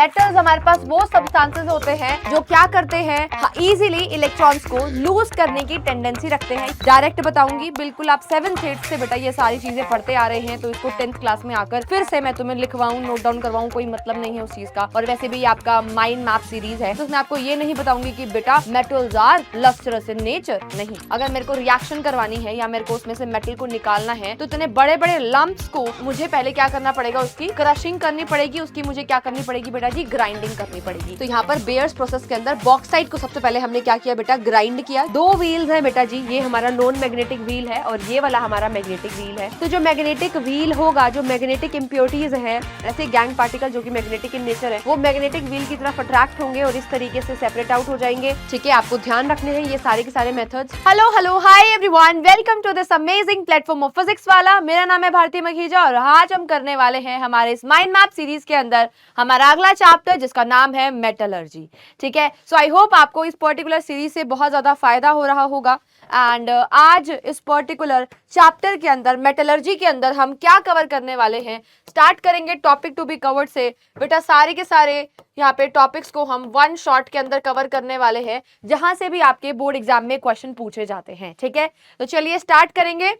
Metals हमारे पास वो substances होते हैं जो क्या करते हैं, इजीली इलेक्ट्रॉन्स को लूज करने की टेंडेंसी रखते हैं। डायरेक्ट बताऊंगी, बिल्कुल आप 7th 8th से बेटा ये सारी चीजें पढ़ते आ रहे हैं, तो इसको 10th क्लास में आकर फिर से मैं तुम्हें लिखवाऊं, नोट डाउन करवाऊं, कोई मतलब नहीं है उस चीज का। और वैसे भी आपका माइंड मैप सीरीज है, तो मैं आपको ये नहीं बताऊंगी कि बेटा metals are lustrous in nature, नहीं। अगर मेरे को रिएक्शन करवानी है या मेरे को उसमें से मेटल को निकालना है, तो इतने बड़े बड़े लंप्स को मुझे पहले क्या करना पड़ेगा, उसकी क्रशिंग करनी पड़ेगी, उसकी मुझे क्या करनी पड़ेगी बेटा जी, ग्राइंडिंग करनी पड़ेगी। तो यहाँ पर बेयर्स प्रोसेस के अंदर बॉक्साइट को सबसे पहले हमने क्या किया बेटा, ग्राइंड किया। 2 व्हील्स है बेटा जी, ये हमारा नॉन मैग्नेटिक व्हील है और ये वाला हमारा मैग्नेटिक व्हील है। तो जो मैग्नेटिक व्हील होगा, जो मैग्नेटिक इंप्योरिटीज है, ऐसे गैंग पार्टिकल जो कि मैग्नेटिक इन नेचर है, वो मैग्नेटिक व्हील की तरफ अट्रैक्ट होंगे और इस तरीके से सेपरेट आउट हो जाएंगे। ठीक है, आपको ध्यान रखने हैं ये सारे के सारे methods. Hello hi everyone, welcome to this amazing platform of physics वाला। मेरा नाम है भारती मखीजा और आज हम करने वाले हैं हमारे इस माइंड मैप सीरीज के अंदर हमारा अगला चैप्टर, जिसका नाम है मेटलर्जी। ठीक है, सो आई होप आपको इस पर्टिकुलर सीरीज से बहुत ज्यादा फायदा हो रहा होगा। एंड आज इस पर्टिकुलर चैप्टर के अंदर, मेटलर्जी के अंदर, हम क्या कवर करने वाले हैं, स्टार्ट करेंगे टॉपिक टू बी कवर्ड से। बेटा सारे के सारे यहाँ पे टॉपिक्स को हम 1 शॉट के अंदर कवर करने वाले हैं, जहां से भी आपके बोर्ड एग्जाम में क्वेश्चन पूछे जाते हैं। ठीक है, तो चलिए स्टार्ट करेंगे।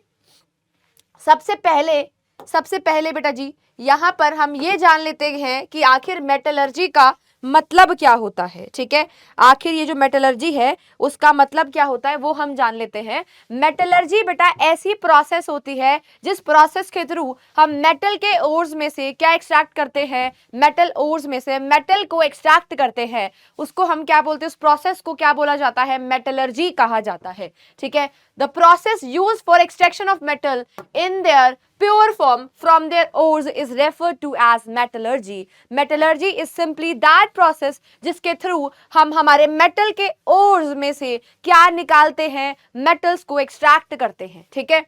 सबसे पहले बेटा जी यहाँ पर हम ये जान लेते हैं कि आखिर मेटलर्जी का मतलब क्या होता है। ठीक है, आखिर ये जो मेटलर्जी है उसका मतलब क्या होता है वो हम जान लेते हैं। मेटलर्जी बेटा ऐसी प्रोसेस होती है जिस प्रोसेस के थ्रू हम मेटल के ओर्स में से क्या एक्सट्रैक्ट करते हैं, मेटल ओर्स में से मेटल को एक्सट्रैक्ट करते हैं। उसको हम क्या बोलते हैं, उस प्रोसेस को क्या बोला जाता है, मेटलर्जी कहा जाता है। ठीक है, the process used for extraction of metal in their pure form from their ores is referred to as metallurgy. Metallurgy is simply that process जिसके थ्रू हम हमारे मेटल के ओर्स में से क्या निकालते हैं, मेटल्स को एक्सट्रैक्ट करते हैं। ठीक है,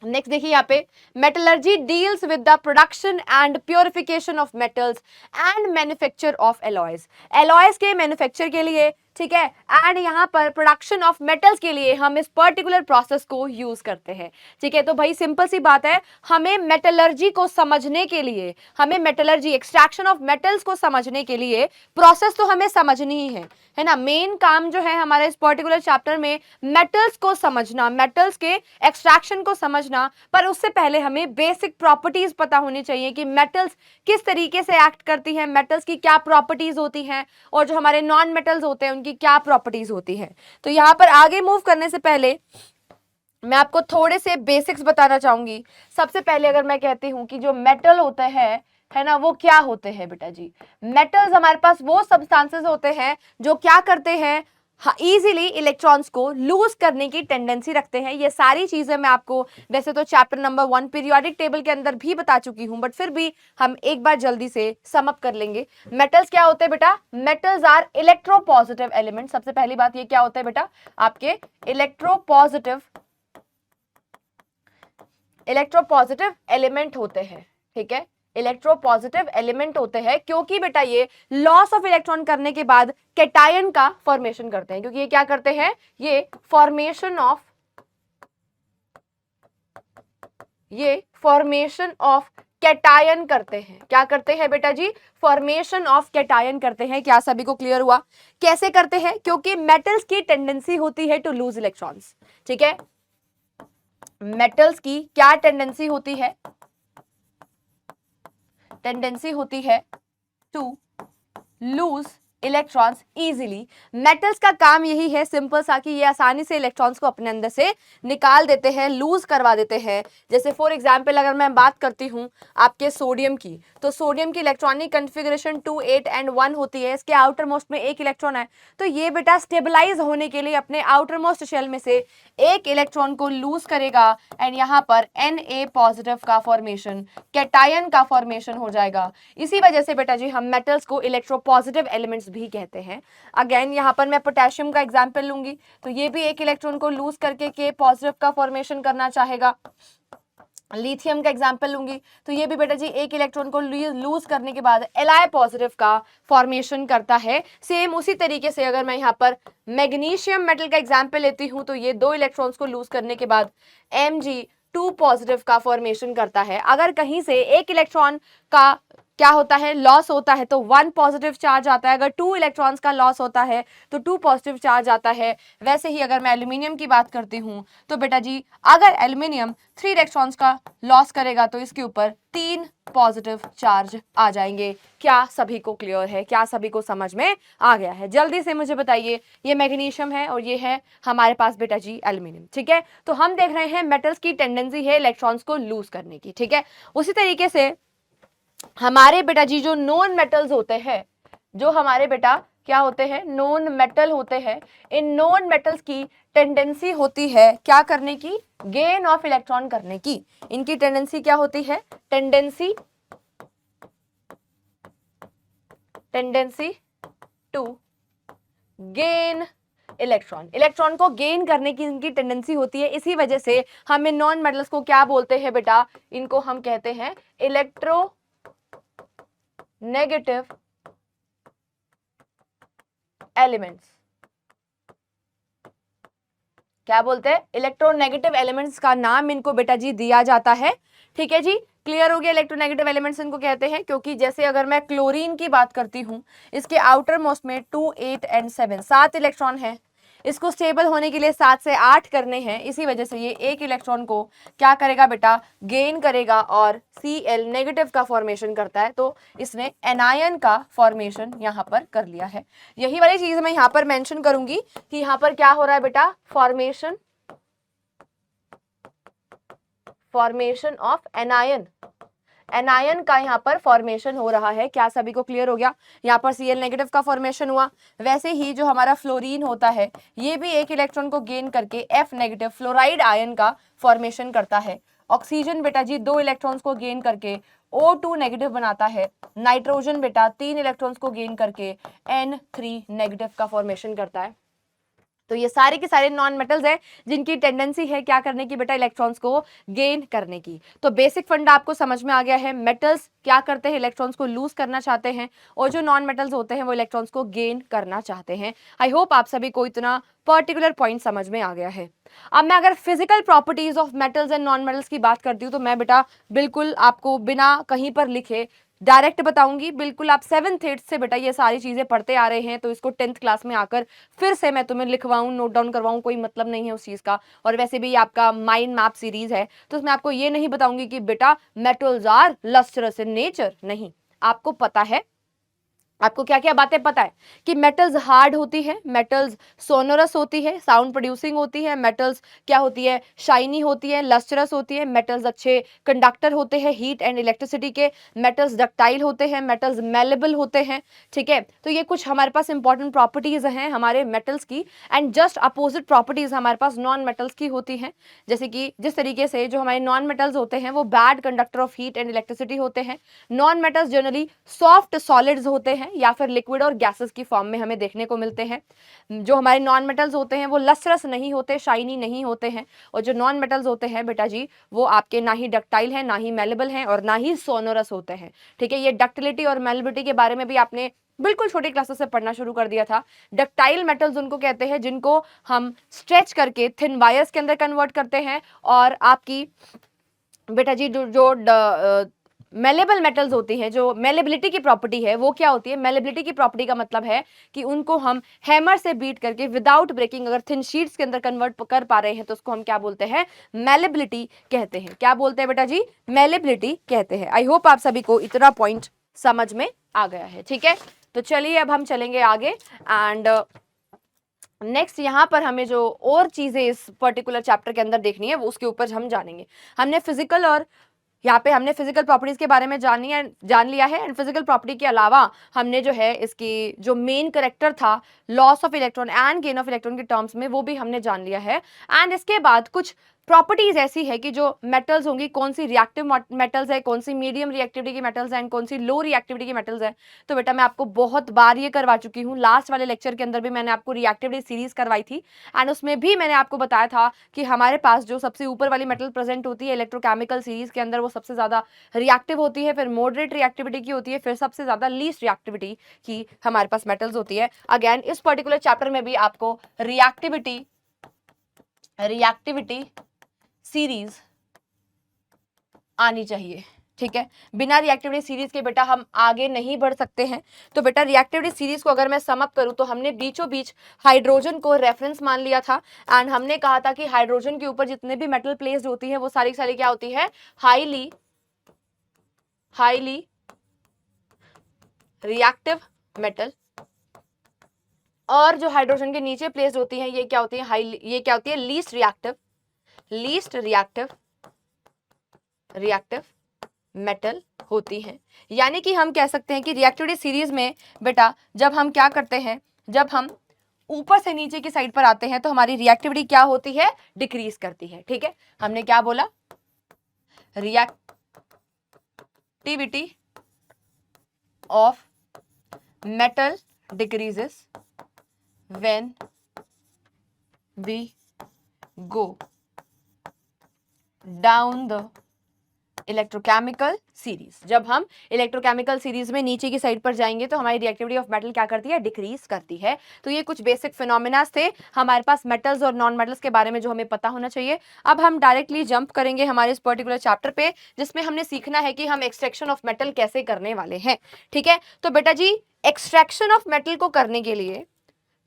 नेक्स्ट देखिए यहाँ पे, metallurgy deals with the production and purification of metals and manufacture of alloys. Alloys के मैन्युफैक्चर के लिए, ठीक है, एंड यहाँ पर प्रोडक्शन ऑफ मेटल्स के लिए हम इस पर्टिकुलर प्रोसेस को यूज करते हैं। ठीक है, तो भाई सिंपल सी बात है, हमें मेटलर्जी को समझने के लिए, हमें मेटलर्जी एक्सट्रैक्शन ऑफ मेटल्स को समझने के लिए प्रोसेस तो हमें समझनी ही है ना। मेन काम जो है हमारे इस पर्टिकुलर चैप्टर में मेटल्स को समझना, मेटल्स के एक्सट्रैक्शन को समझना, पर उससे पहले हमें बेसिक प्रॉपर्टीज पता होनी चाहिए कि मेटल्स किस तरीके से एक्ट करती हैं, मेटल्स की क्या प्रॉपर्टीज होती हैं और जो हमारे नॉन मेटल्स होते हैं उनकी क्या प्रॉपर्टीज होती है। तो यहां पर आगे मूव करने से पहले मैं आपको थोड़े से बेसिक्स बताना चाहूंगी। सबसे पहले अगर मैं कहती हूं कि जो मेटल होते हैं, है ना, वो क्या होते हैं बेटा जी, मेटल्स हमारे पास वो सब्सटेंसेस होते हैं जो क्या करते हैं, इजीली इलेक्ट्रॉन्स को लूज करने की टेंडेंसी रखते हैं। ये सारी चीजें मैं आपको वैसे तो चैप्टर नंबर 1 पीरियोडिक टेबल के अंदर भी बता चुकी हूं, बट फिर भी हम एक बार जल्दी से सम अप कर लेंगे। मेटल्स क्या होते हैं बेटा, मेटल्स आर इलेक्ट्रोपॉजिटिव एलिमेंट। सबसे पहली बात ये क्या होता है बेटा, आपके इलेक्ट्रोपॉजिटिव एलिमेंट होते हैं। ठीक है, इलेक्ट्रोपॉजिटिव एलिमेंट होते हैं क्योंकि बेटा ये लॉस ऑफ इलेक्ट्रॉन करने के बाद कैटायन का फॉर्मेशन करते हैं। क्योंकि ये क्या करते हैं, ये फॉर्मेशन ऑफ कैटायन करते हैं। क्या करते हैं बेटा जी, फॉर्मेशन ऑफ कैटायन करते हैं। क्या सभी को क्लियर हुआ कैसे करते हैं, क्योंकि मेटल्स की टेंडेंसी होती है टू लूज इलेक्ट्रॉन्स। ठीक है, मेटल्स की क्या टेंडेंसी होती है to lose electrons easily. Metals का काम यही है सिंपल सा कि ये आसानी से इलेक्ट्रॉन्स को अपने अंदर से निकाल देते हैं, लूज करवा देते हैं। जैसे फॉर एग्जांपल अगर मैं बात करती हूँ आपके सोडियम की, तो सोडियम की इलेक्ट्रॉनिक कन्फिगरेशन 2, 8 एंड 1 होती है। इसके आउटर मोस्ट में एक इलेक्ट्रॉन है, तो ये बेटा स्टेबलाइज होने के लिए अपने आउटर मोस्ट शेल में से एक इलेक्ट्रॉन को लूज करेगा एंड यहाँ पर Na पॉजिटिव का फॉर्मेशन, कैटायन का फॉर्मेशन हो जाएगा। इसी वजह से बेटा जी हम मेटल्स को इलेक्ट्रोपॉजिटिव एलिमेंट्स भी कहते हैं। अगेन यहाँ पर मैं पोटेशियम का एग्जांपल लूंगी, तो ये भी एक इलेक्ट्रॉन को लूज करके के पॉजिटिव का फॉर्मेशन करना चाहेगा। लिथियम का एग्जांपल लूंगी, तो ये भी बेटा जी एक इलेक्ट्रॉन को लूज करने के बाद Li पॉजिटिव का फॉर्मेशन करता है। सेम उसी तरीके से अगर मैं यहाँ पर मैग्नीशियम मेटल का एग्जांपल लेती हूँ, तो ये 2 इलेक्ट्रॉन्स को लूज करने के बाद Mg2 पॉजिटिव का फॉर्मेशन करता है। अगर कहीं से एक इलेक्ट्रॉन का क्या होता है, लॉस होता है, तो 1 पॉजिटिव चार्ज आता है। अगर 2 इलेक्ट्रॉन्स का लॉस होता है तो 2 पॉजिटिव चार्ज आता है। वैसे ही अगर मैं एल्यूमिनियम की बात करती हूँ तो बेटा जी अगर एल्यूमिनियम 3 इलेक्ट्रॉन्स का लॉस करेगा तो इसके ऊपर 3 पॉजिटिव चार्ज आ जाएंगे। क्या सभी को क्लियर है, क्या सभी को समझ में आ गया है? जल्दी से मुझे बताइए। ये मैग्नीशियम है और ये है हमारे पास बेटा जी एल्यूमिनियम, ठीक है। तो हम देख रहे हैं मेटल्स की टेंडेंसी है इलेक्ट्रॉन्स को लूज करने की, ठीक है। उसी तरीके से हमारे बेटा जी जो नॉन मेटल्स होते हैं, जो हमारे बेटा क्या होते हैं, नॉन मेटल होते हैं, इन नॉन मेटल्स की टेंडेंसी होती है क्या करने की, गेन ऑफ इलेक्ट्रॉन करने की। इनकी टेंडेंसी क्या होती है, tendency to gain electron, electron को गेन करने की इनकी टेंडेंसी होती है। इसी वजह से हम इन नॉन मेटल्स को क्या बोलते हैं बेटा, इनको हम कहते हैं इलेक्ट्रो नेगेटिव एलिमेंट्स। क्या बोलते हैं, इलेक्ट्रोनेगेटिव एलिमेंट्स का नाम इनको बेटा जी दिया जाता है, ठीक है जी। क्लियर हो गया, इलेक्ट्रोनेगेटिव एलिमेंट्स इनको कहते हैं क्योंकि जैसे अगर मैं क्लोरीन की बात करती हूं, इसके आउटर मोस्ट में 2, 8 एंड 7 7 इलेक्ट्रॉन है। इसको स्टेबल होने के लिए 7 से 8 करने हैं, इसी वजह से ये एक इलेक्ट्रॉन को क्या करेगा बेटा, गेन करेगा और Cl नेगेटिव का फॉर्मेशन करता है। तो इसने एनायन का फॉर्मेशन यहाँ पर कर लिया है। यही वाली चीज मैं यहाँ पर मेंशन करूंगी कि यहाँ पर क्या हो रहा है बेटा, फॉर्मेशन ऑफ एनायन, एनायन का यहाँ पर फॉर्मेशन हो रहा है। क्या सभी को क्लियर हो गया? यहाँ पर Cl नेगेटिव का फॉर्मेशन हुआ। वैसे ही जो हमारा फ्लोरीन होता है ये भी एक इलेक्ट्रॉन को गेन करके F नेगेटिव फ्लोराइड आयन का फॉर्मेशन करता है। ऑक्सीजन बेटा जी 2 इलेक्ट्रॉन्स को गेन करके O2 नेगेटिव बनाता है। नाइट्रोजन बेटा 3 इलेक्ट्रॉन्स को गेन करके N3 नेगेटिव का फॉर्मेशन करता है। तो ये सारे के सारे नॉन मेटल्स हैं जिनकी टेंडेंसी है क्या करने की बेटा, इलेक्ट्रॉन्स को गेन करने की। तो बेसिक फंडा आपको समझ में आ गया है, मेटल्स क्या करते हैं, इलेक्ट्रॉन्स को लूज करना चाहते हैं और जो नॉन मेटल्स होते हैं वो इलेक्ट्रॉन्स को गेन करना चाहते हैं। आई होप आप सभी को इतना पर्टिकुलर पॉइंट समझ में आ गया है। अब मैं अगर physical properties of metals and non metals की बात करती हूँ तो मैं बेटा बिल्कुल आपको बिना कहीं पर लिखे डायरेक्ट बताऊंगी। बिल्कुल आप 7th 8th से बेटा ये सारी चीजें पढ़ते आ रहे हैं, तो इसको 10th क्लास में आकर फिर से मैं तुम्हें लिखवाऊं, नोट डाउन करवाऊं, कोई मतलब नहीं है उस चीज का। और वैसे भी आपका माइंड मैप सीरीज है तो उसमें आपको ये नहीं बताऊंगी कि बेटा metals are lustrous in nature, नहीं। आपको पता है, आपको क्या क्या बातें पता है कि मेटल्स हार्ड होती है, मेटल्स सोनोरस होती है, साउंड प्रोड्यूसिंग होती है, मेटल्स क्या होती है, शाइनी होती है, लस्ट्रस होती है, मेटल्स अच्छे कंडक्टर होते हैं हीट एंड इलेक्ट्रिसिटी के, मेटल्स डक्टाइल होते हैं, मेटल्स मेलेबल होते हैं, ठीक है। तो ये कुछ हमारे पास इंपॉर्टेंट प्रॉपर्टीज हैं हमारे मेटल्स की। एंड जस्ट अपोजिट प्रॉपर्टीज हमारे पास नॉन मेटल्स की होती हैं। जैसे कि जिस तरीके से जो हमारे नॉन मेटल्स होते हैं वो bad conductor of heat and electricity होते हैं। Non metals generally soft solids होते हैं या फिर लिक्विड और गैसेस की फॉर्म में हमें देखने को मिलते हैं। जो हमारे नॉन मेटल्स होते हैं वो लस्ट्रस नहीं होते, शाइनी नहीं होते हैं। और जो नॉन मेटल्स होते हैं बेटा जी वो आपके ना ही डक्टाइल हैं, ना ही मेलेबल हैं और ना ही सोनोरस होते हैं, ठीक है। ये डक्टिलिटी और मेलेबिलिटी के बारे में भी आपने बिल्कुल छोटी क्लासेस से पढ़ना शुरू कर दिया था। डक्टाइल मेटल्स उनको कहते हैं जिनको हम स्ट्रेच करके थिन वायर्स के अंदर कन्वर्ट करते हैं। और आपकी बेटा जी जो मेलेबल मेटल्स होती हैं, जो मेलेबिलिटी की प्रॉपर्टी है वो क्या होती है, मेलेबिलिटी की प्रॉपर्टी का मतलब है कि उनको हम हैमर से बीट करके विदाउट ब्रेकिंग अगर थिन शीट्स के अंदर कन्वर्ट कर पा रहे हैं तो उसको हम क्या बोलते हैं, मेलेबिलिटी कहते हैं। क्या बोलते हैं बेटा जी, मेलेबिलिटी कहते हैं। आई होप आप सभी को इतना पॉइंट समझ में आ गया है, ठीक है। तो चलिए अब हम चलेंगे आगे एंड नेक्स्ट यहाँ पर हमें जो और चीजें इस पर्टिकुलर चैप्टर के अंदर देखनी है वो उसके ऊपर हम जानेंगे। हमने फिजिकल और यहाँ पे हमने फिजिकल प्रॉपर्टीज के बारे में जान लिया है। एंड फिजिकल प्रॉपर्टी के अलावा हमने जो है इसकी जो मेन करेक्टर था loss of electron and gain of electron के टर्म्स में वो भी हमने जान लिया है। एंड इसके बाद कुछ प्रॉपर्टीज ऐसी है कि जो मेटल्स होंगी, कौन सी रिएक्टिव मेटल्स है, कौन सी मीडियम रिएक्टिविटी की मेटल्स हैं, कौन सी लो रिएक्टिविटी की मेटल्स हैं। तो बेटा मैं आपको बहुत बार ये करवा चुकी हूँ, लास्ट वाले लेक्चर के अंदर भी मैंने आपको रिएक्टिविटी सीरीज करवाई थी एंड उसमें भी मैंने आपको बताया था कि हमारे पास जो सबसे ऊपर वाली मेटल प्रेजेंट होती है इलेक्ट्रोकेमिकल सीरीज के अंदर वो सबसे ज्यादा रिएक्टिव होती है, फिर मॉडरेट रिएक्टिविटी की होती है, फिर सबसे ज्यादा लीस्ट रिएक्टिविटी की हमारे पास मेटल्स होती है। अगेन इस पर्टिकुलर चैप्टर में भी आपको रिएक्टिविटी सीरीज आनी चाहिए, ठीक है, बिना रिएक्टिविटी सीरीज के बेटा हम आगे नहीं बढ़ सकते हैं। तो बेटा रिएक्टिविटी सीरीज को अगर मैं सम अप करूं तो हमने बीचों बीच हाइड्रोजन को रेफरेंस मान लिया था एंड हमने कहा था कि हाइड्रोजन के ऊपर जितने भी मेटल प्लेस्ड होती है वो सारी सारी क्या होती है, हाईली रिएक्टिव मेटल, और जो हाइड्रोजन के नीचे प्लेस्ड होती है ये क्या होती है, ये क्या होती है, लीस्ट रिएक्टिव मेटल होती हैं। यानी कि हम कह सकते हैं कि रिएक्टिविटी सीरीज में बेटा जब हम क्या करते हैं, जब हम ऊपर से नीचे की साइड पर आते हैं तो हमारी रिएक्टिविटी क्या होती है, डिक्रीज करती है। ठीक है, हमने क्या बोला, reactivity of metal decreases when we go down the electrochemical series. जब हम इलेक्ट्रोकेमिकल सीरीज में नीचे की साइड पर जाएंगे तो हमारी रिएक्टिविटी ऑफ मेटल क्या करती है, डिक्रीज करती है। तो ये कुछ बेसिक फिनोमिना थे हमारे पास मेटल्स और नॉन मेटल्स के बारे में जो हमें पता होना चाहिए। अब हम डायरेक्टली जंप करेंगे हमारे इस पर्टिकुलर चैप्टर पे जिसमें हमने सीखना है कि हम एक्सट्रैक्शन ऑफ मेटल कैसे करने वाले हैं। ठीक है, तो बेटा जी एक्सट्रैक्शन ऑफ मेटल को करने के लिए,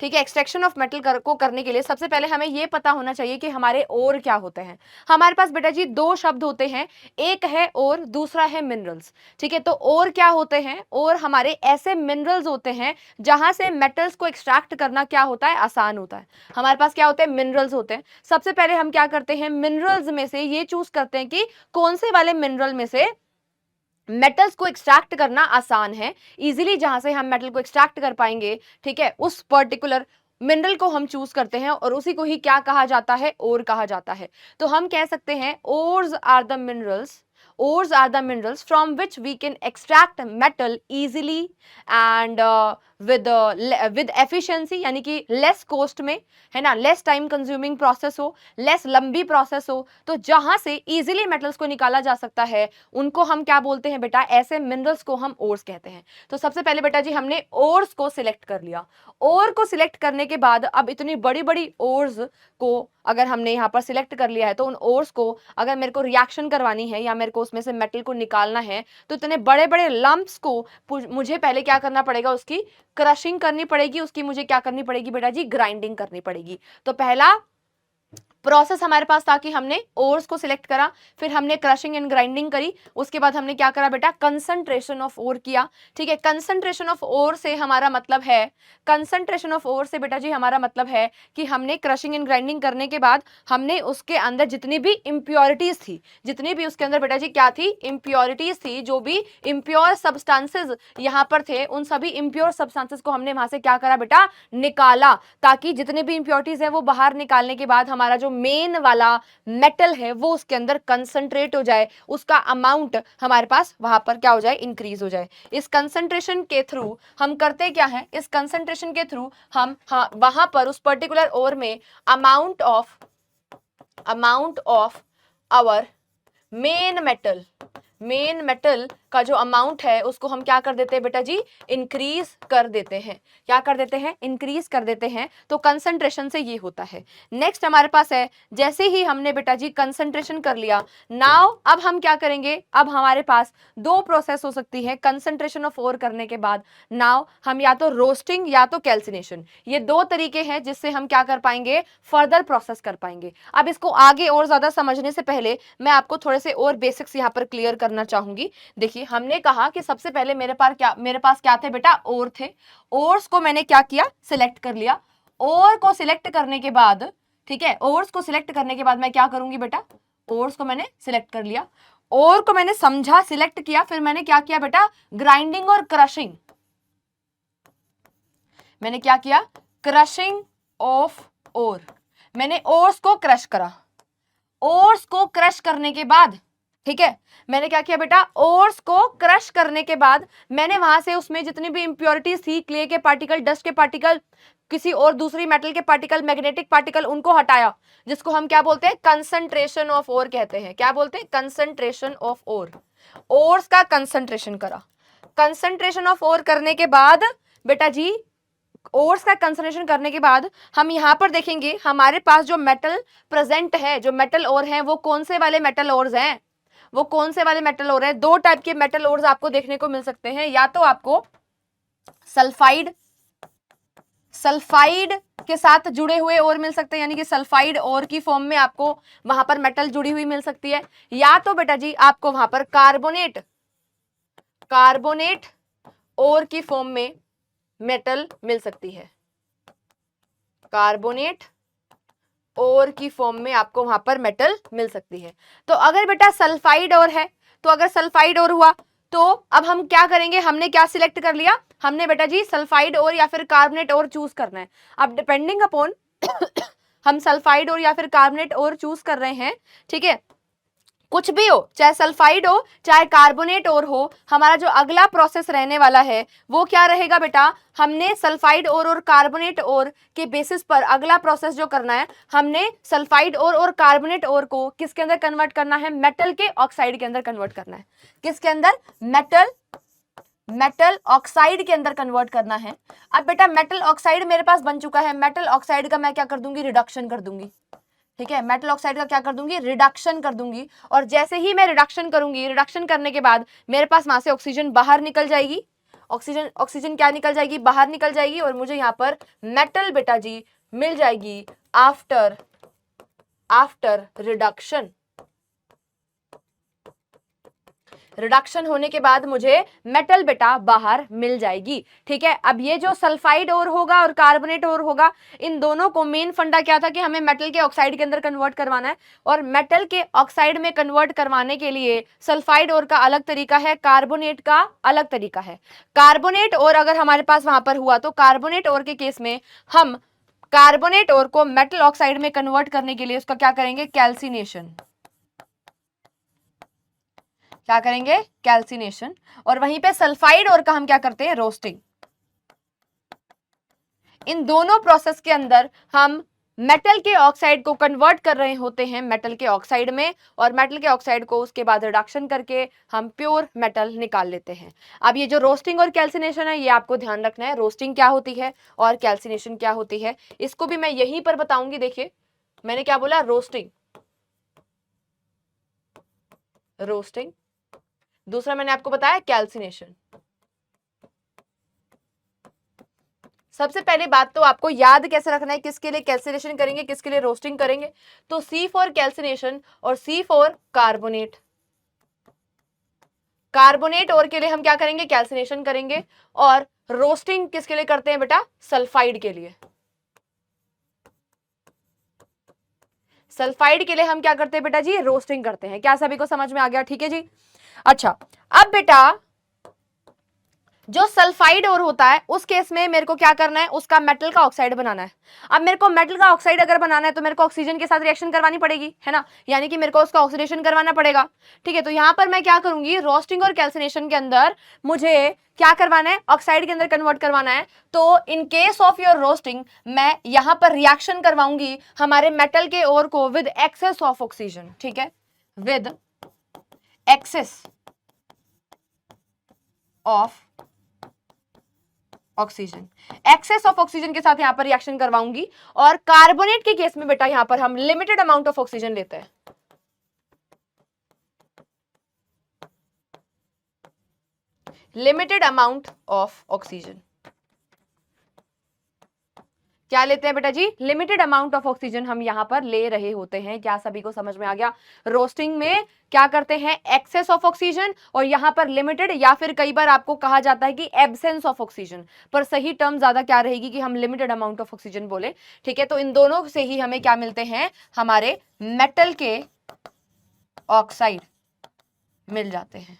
ठीक है, एक्सट्रैक्शन ऑफ मेटल को करने के लिए सबसे पहले हमें यह पता होना चाहिए कि हमारे ओर क्या होते हैं। हमारे पास बेटा जी दो शब्द होते हैं, एक है ओर, दूसरा है मिनरल्स। ठीक है, तो ओर क्या होते हैं, ओर हमारे ऐसे मिनरल्स होते हैं जहां से मेटल्स को एक्सट्रैक्ट करना क्या होता है, आसान होता है। हमारे पास क्या होते हैं, मिनरल्स होते हैं। सबसे पहले हम क्या करते हैं, मिनरल्स में से ये चूज करते हैं कि कौन से वाले मिनरल में से मेटल्स को एक्सट्रैक्ट करना आसान है, इजीली जहां से हम मेटल को एक्सट्रैक्ट कर पाएंगे, ठीक है, उस पर्टिकुलर मिनरल को हम चूज करते हैं और उसी को ही क्या कहा जाता है, ओर कहा जाता है। तो हम कह सकते हैं ores are the minerals from which we can extract metal easily and with efficiency, यानी कि लेस कॉस्ट में, है ना, लेस टाइम कंज्यूमिंग प्रोसेस हो, लेस लंबी प्रोसेस हो, तो जहां से इजीली मेटल्स को निकाला जा सकता है उनको हम क्या बोलते हैं बेटा, ऐसे मिनरल्स को हम ओर्स कहते हैं। तो सबसे पहले बेटा जी हमने ओर्स को सिलेक्ट कर लिया। ओर को सिलेक्ट करने के बाद अब इतनी बड़ी बड़ी ओर्स को अगर हमने यहाँ पर सिलेक्ट कर लिया है तो उन ओर्स को अगर मेरे को रिएक्शन करवानी है या मेरे को उसमें से मेटल को निकालना है तो इतने बड़े बड़े लंप्स को मुझे पहले क्या करना पड़ेगा, उसकी क्रशिंग करनी पड़ेगी, उसकी मुझे क्या करनी पड़ेगी बेटा जी, ग्राइंडिंग करनी पड़ेगी। तो पहला प्रोसेस हमारे पास था कि हमने ओर्स को सिलेक्ट करा, फिर हमने क्रशिंग एंड ग्राइंडिंग करी, उसके बाद हमने क्या करा बेटा, कंसंट्रेशन ऑफ ओर किया। ठीक है, कंसंट्रेशन ऑफ ओर से हमारा मतलब है, कंसंट्रेशन ऑफ ओर से बेटा जी हमारा मतलब है कि हमने क्रशिंग एंड ग्राइंडिंग करने के बाद हमने उसके अंदर जितनी भी इम्प्योरिटीज थी, जितनी भी उसके अंदर बेटा जी क्या थी, इम्प्योरिटीज थी, जो भी इम्प्योर सब्सटेंसेज यहाँ पर थे उन सभी इम्प्योर सब्सटेंसेज को हमने वहां से क्या करा बेटा, निकाला, ताकि जितने भी इम्प्योरिटीज है वो बाहर निकालने के बाद हमारा जो मेन वाला मेटल है वो उसके अंदर कंसंट्रेट हो जाए, उसका अमाउंट हमारे पास वहां पर क्या हो जाए, इंक्रीज हो जाए। इस कंसंट्रेशन के थ्रू हम करते क्या है, इस कंसंट्रेशन के थ्रू हम वहां पर उस पर्टिकुलर ओर में amount of our main metal का जो अमाउंट है उसको हम क्या कर देते हैं बेटा जी, इंक्रीज कर देते हैं। क्या कर देते हैं, इंक्रीज कर देते हैं। तो कंसंट्रेशन से ये होता है। नेक्स्ट हमारे पास है, जैसे ही हमने बेटा जी कंसंट्रेशन कर लिया, नाउ अब हम क्या करेंगे, अब हमारे पास दो प्रोसेस हो सकती है कंसंट्रेशन ऑफ ओर करने के बाद। नाउ हम या तो रोस्टिंग या तो कैल्सिनेशन, ये दो तरीके हैं जिससे हम क्या कर पाएंगे, फर्दर प्रोसेस कर पाएंगे। अब इसको आगे और ज्यादा समझने से पहले मैं आपको थोड़े से और बेसिक्स यहाँ पर क्लियर करना चाहूंगी। देखिए हमने कहा कि सबसे पहले मेरे पास क्या थे बेटा, ओर थे। ओर्स को मैंने क्या किया, सिलेक्ट कर लिया। ओर को सिलेक्ट करने के बाद, ठीक है, ओर्स को सिलेक्ट करने के बाद मैं क्या करूंगी बेटा, ओर्स को मैंने सिलेक्ट कर लिया, ओर को मैंने समझा, सिलेक्ट किया, फिर मैंने क्या किया बेटा, ग्राइंडिंग और क्रशिंग। मैंने क्या किया, क्रशिंग ऑफ ओर, मैंने ओर्स को क्रश करा। ओर्स को क्रश करने के बाद, ठीक है, मैंने क्या किया बेटा, ओर्स को क्रश करने के बाद मैंने वहां से उसमें जितनी भी इंप्योरिटीज थी, क्ले के पार्टिकल, डस्ट के पार्टिकल, किसी और दूसरी मेटल के पार्टिकल, मैग्नेटिक पार्टिकल, उनको हटाया, जिसको हम क्या बोलते हैं, कंसंट्रेशन ऑफ ओर कहते हैं। क्या बोलते हैं, कंसंट्रेशन ऑफ ओर। ओर्स का कंसंट्रेशन करा। कंसंट्रेशन ऑफ ओर करने के बाद बेटा जी, ओर्स का कंसंट्रेशन करने के बाद हम यहां पर देखेंगे हमारे पास जो मेटल प्रेजेंट है, जो मेटल ओर है वो कौन से वाले मेटल ओर्स हैं, वो कौन से वाले मेटल ओर है? दो टाइप के मेटल ओर्स आपको देखने को मिल सकते हैं, या तो आपको सल्फाइड के साथ जुड़े हुए और मिल सकते हैं, यानी कि सल्फाइड और की फॉर्म में आपको वहां पर मेटल जुड़ी हुई मिल सकती है, या तो बेटा जी आपको वहां पर कार्बोनेट और की फॉर्म में मेटल मिल सकती है। कार्बोनेट और की फॉर्म में आपको वहां पर मेटल मिल सकती है। तो अगर बेटा सल्फाइड और है, तो अगर सल्फाइड और हुआ तो अब हम क्या करेंगे, हमने क्या सिलेक्ट कर लिया, हमने बेटा जी सल्फाइड और या फिर कार्बोनेट और चूज करना है। अब डिपेंडिंग अपॉन हम सल्फाइड और या फिर कार्बोनेट और चूज कर रहे हैं, ठीक है, कुछ भी हो, चाहे सल्फाइड हो चाहे कार्बोनेट और हो, हमारा जो अगला प्रोसेस रहने वाला है वो क्या रहेगा बेटा, हमने सल्फाइड और कार्बोनेट और के बेसिस पर अगला प्रोसेस जो करना है, हमने सल्फाइड और कार्बोनेट और को किसके अंदर कन्वर्ट करना है, मेटल के ऑक्साइड के अंदर कन्वर्ट करना है। किसके अंदर? मेटल ऑक्साइड के अंदर कन्वर्ट करना है। अब बेटा मेटल ऑक्साइड मेरे पास बन चुका है, मेटल ऑक्साइड का मैं क्या कर दूंगी, रिडक्शन कर दूंगी। ठीक है, मेटल ऑक्साइड का क्या कर दूंगी, रिडक्शन कर दूंगी। और जैसे ही मैं रिडक्शन करूंगी, रिडक्शन करने के बाद मेरे पास वहां से ऑक्सीजन बाहर निकल जाएगी, ऑक्सीजन क्या निकल जाएगी, बाहर निकल जाएगी, और मुझे यहाँ पर मेटल बेटा जी मिल जाएगी आफ्टर रिडक्शन होने के बाद मुझे मेटल बेटा बाहर मिल जाएगी। ठीक है, अब ये जो सल्फाइड और होगा और कार्बोनेट और होगा, इन दोनों को मेन फंडा क्या था कि हमें मेटल के ऑक्साइड के अंदर कन्वर्ट करवाना है, और मेटल के ऑक्साइड में कन्वर्ट करवाने के लिए सल्फाइड और का अलग तरीका है, कार्बोनेट का अलग तरीका है। कार्बोनेट और अगर हमारे पास वहां पर हुआ तो कार्बोनेट और के केस में हम कार्बोनेट और को मेटल ऑक्साइड में कन्वर्ट करने के लिए उसका क्या करेंगे, कैल्सिनेशन। क्या करेंगे, कैल्सिनेशन। और वहीं पे सल्फाइड और का हम क्या करते हैं, रोस्टिंग। इन दोनों प्रोसेस के अंदर हम मेटल के ऑक्साइड को कन्वर्ट कर रहे होते हैं मेटल के ऑक्साइड में, और मेटल के ऑक्साइड को उसके बाद रिडक्शन करके हम प्योर मेटल निकाल लेते हैं। अब ये जो रोस्टिंग और कैल्सिनेशन है, ये आपको ध्यान रखना है, रोस्टिंग क्या होती है और कैल्सिनेशन क्या होती है, इसको भी मैं यहीं पर बताऊंगी। देखिए मैंने क्या बोला, रोस्टिंग, दूसरा मैंने आपको बताया कैल्सिनेशन। सबसे पहले बात तो आपको याद कैसे रखना है, किसके लिए कैल्सिनेशन करेंगे, किसके लिए रोस्टिंग करेंगे। तो C फॉर कैल्सिनेशन और C फॉर कार्बोनेट। कार्बोनेट और के लिए हम क्या करेंगे, कैल्सिनेशन करेंगे, और रोस्टिंग किसके लिए करते हैं बेटा, सल्फाइड के लिए। सल्फाइड के लिए हम क्या करते हैं बेटा जी, रोस्टिंग करते हैं। क्या सभी को समझ में आ गया? ठीक है जी। अच्छा, अब बेटा जो सल्फाइड और होता है उस केस में मेरे को क्या करना है, उसका मेटल का ऑक्साइड बनाना है। अब मेरे को मेटल का ऑक्साइड अगर बनाना है तो मेरे को ऑक्सीजन के साथ रिएक्शन करवानी पड़ेगी, है ना, यानी कि मेरे को उसका ऑक्सीडेशन करवाना पड़ेगा। ठीक है, तो यहां पर मैं क्या करूंगी, रोस्टिंग और कैल्सिनेशन के अंदर मुझे क्या करवाना है, ऑक्साइड के अंदर कन्वर्ट करवाना है। तो in case of your roasting मैं यहां पर रिएक्शन करवाऊंगी हमारे मेटल के ओर को विद एक्सेस ऑफ ऑक्सीजन। ठीक है, with excess of oxygen, excess of oxygen के साथ यहां पर रिएक्शन करवाऊंगी। और कार्बोनेट के केस में बेटा यहां पर हम लिमिटेड अमाउंट ऑफ ऑक्सीजन लेते हैं, लिमिटेड अमाउंट ऑफ ऑक्सीजन। क्या लेते हैं बेटा जी, लिमिटेड अमाउंट ऑफ ऑक्सीजन हम यहां पर ले रहे होते हैं। क्या सभी को समझ में आ गया? रोस्टिंग में क्या करते हैं, एक्सेस ऑफ ऑक्सीजन, और यहां पर लिमिटेड, या फिर कई बार आपको कहा जाता है कि एब्सेंस ऑफ ऑक्सीजन, पर सही टर्म ज्यादा क्या रहेगी कि हम लिमिटेड अमाउंट ऑफ ऑक्सीजन बोले। ठीक है, तो इन दोनों से ही हमें क्या मिलते हैं, हमारे मेटल के ऑक्साइड मिल जाते हैं।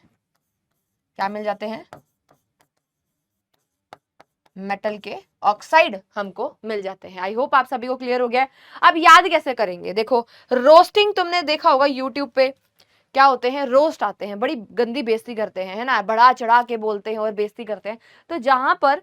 क्या मिल जाते हैं, मेटल के ऑक्साइड हमको मिल जाते हैं। आई होप आप सभी को क्लियर हो गया है। अब याद कैसे करेंगे, देखो रोस्टिंग तुमने देखा होगा यूट्यूब पे, क्या होते हैं, रोस्ट आते हैं, बड़ी गंदी बेइज्जती करते हैं, है ना, बड़ा चढ़ा के बोलते हैं और बेइज्जती करते हैं। तो जहां पर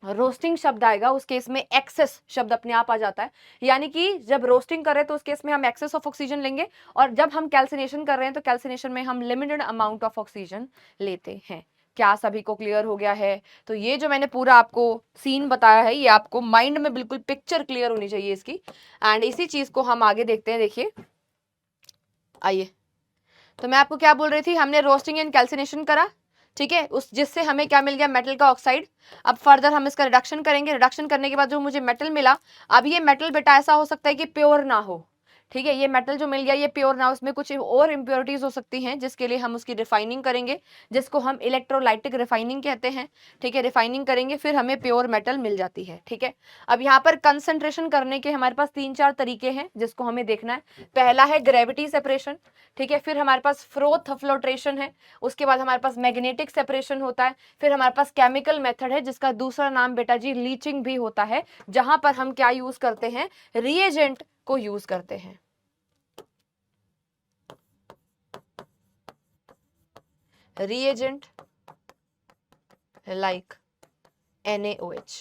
रोस्टिंग शब्द आएगा उस केस में एक्सेस शब्द अपने आप आ जाता है, यानी कि जब रोस्टिंग कर रहे हैं तो उस केस में हम एक्सेस ऑफ ऑक्सीजन लेंगे, और जब हम कैल्सिनेशन कर रहे हैं तो कैल्सिनेशन में हम लिमिटेड अमाउंट ऑफ ऑक्सीजन लेते हैं। क्या सभी को क्लियर हो गया है? तो ये जो मैंने पूरा आपको सीन बताया है, ये आपको माइंड में बिल्कुल पिक्चर क्लियर होनी चाहिए इसकी। एंड इसी चीज को हम आगे देखते हैं। देखिए आइए, तो मैं आपको क्या बोल रही थी, हमने रोस्टिंग एंड कैल्सिनेशन करा, ठीक है, उस जिससे हमें क्या मिल गया, मेटल का ऑक्साइड। अब फर्दर हम इसका रिडक्शन करेंगे, रिडक्शन करने के बाद जो मुझे मेटल मिला, अब ये मेटल बेटा ऐसा हो सकता है कि प्योर ना हो, ठीक है, ये मेटल जो मिल गया ये प्योर ना हो, उसमें कुछ और इम्प्योरिटीज हो सकती हैं, जिसके लिए हम उसकी रिफाइनिंग करेंगे, जिसको हम इलेक्ट्रोलाइटिक रिफाइनिंग कहते हैं, ठीक है, रिफाइनिंग करेंगे फिर हमें प्योर मेटल मिल जाती है, ठीक है। अब यहाँ पर कंसंट्रेशन करने के हमारे पास 3-4 तरीके हैं जिसको हमें देखना है। पहला है ग्रेविटी सेपरेशन, ठीक है, फिर हमारे पास फ्रोथ फ्लोट्रेशन है, उसके बाद हमारे पास मैग्नेटिक सेपरेशन होता है, फिर हमारे पास केमिकल मेथड है जिसका दूसरा नाम बेटा जी लीचिंग भी होता है, जहां पर हम क्या यूज करते हैं, रिएजेंट को यूज करते हैं, reagent like NaOH,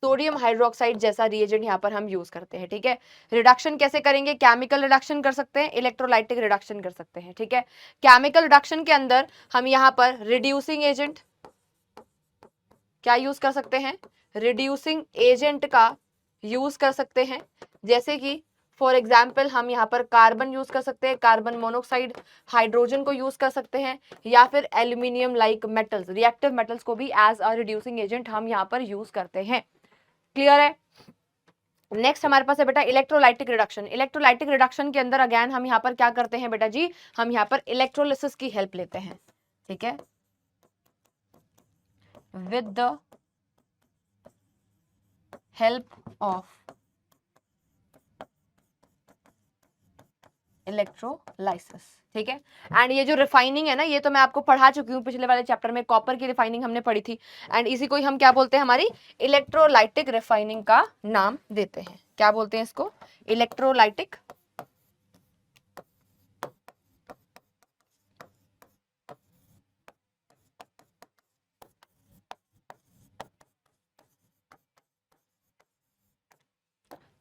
sodium hydroxide जैसा रिएजेंट यहाँ पर हम यूज करते हैं, ठीक है। रिडक्शन कैसे करेंगे, केमिकल रिडक्शन कर सकते हैं, इलेक्ट्रोलाइटिक रिडक्शन कर सकते हैं, ठीक है। केमिकल रिडक्शन के अंदर हम यहाँ पर रिड्यूसिंग एजेंट क्या यूज कर सकते हैं, रिड्यूसिंग एजेंट का यूज कर सकते हैं, जैसे कि फॉर एग्जाम्पल हम यहाँ पर कार्बन यूज कर सकते हैं, कार्बन मोनोक्साइड, हाइड्रोजन को यूज कर सकते हैं, या फिर aluminium like metals, reactive metals को भी एज अ रिड्यूसिंग एजेंट हम यहाँ पर यूज करते हैं। क्लियर है। नेक्स्ट हमारे पास है बेटा इलेक्ट्रोलाइटिक रिडक्शन। इलेक्ट्रोलाइटिक रिडक्शन के अंदर अगेन हम यहाँ पर क्या करते हैं बेटा जी, हम यहाँ पर इलेक्ट्रोलिसिस की हेल्प लेते हैं, ठीक है, with the help of electrolysis, ठीक है। एंड ये जो रिफाइनिंग है ना, ये तो मैं आपको पढ़ा चुकी हूँ पिछले वाले चैप्टर में, कॉपर की रिफाइनिंग हमने पढ़ी थी, एंड इसी को ही हम क्या बोलते हैं, हमारी इलेक्ट्रोलाइटिक रिफाइनिंग का नाम देते हैं। क्या बोलते हैं इसको, इलेक्ट्रोलाइटिक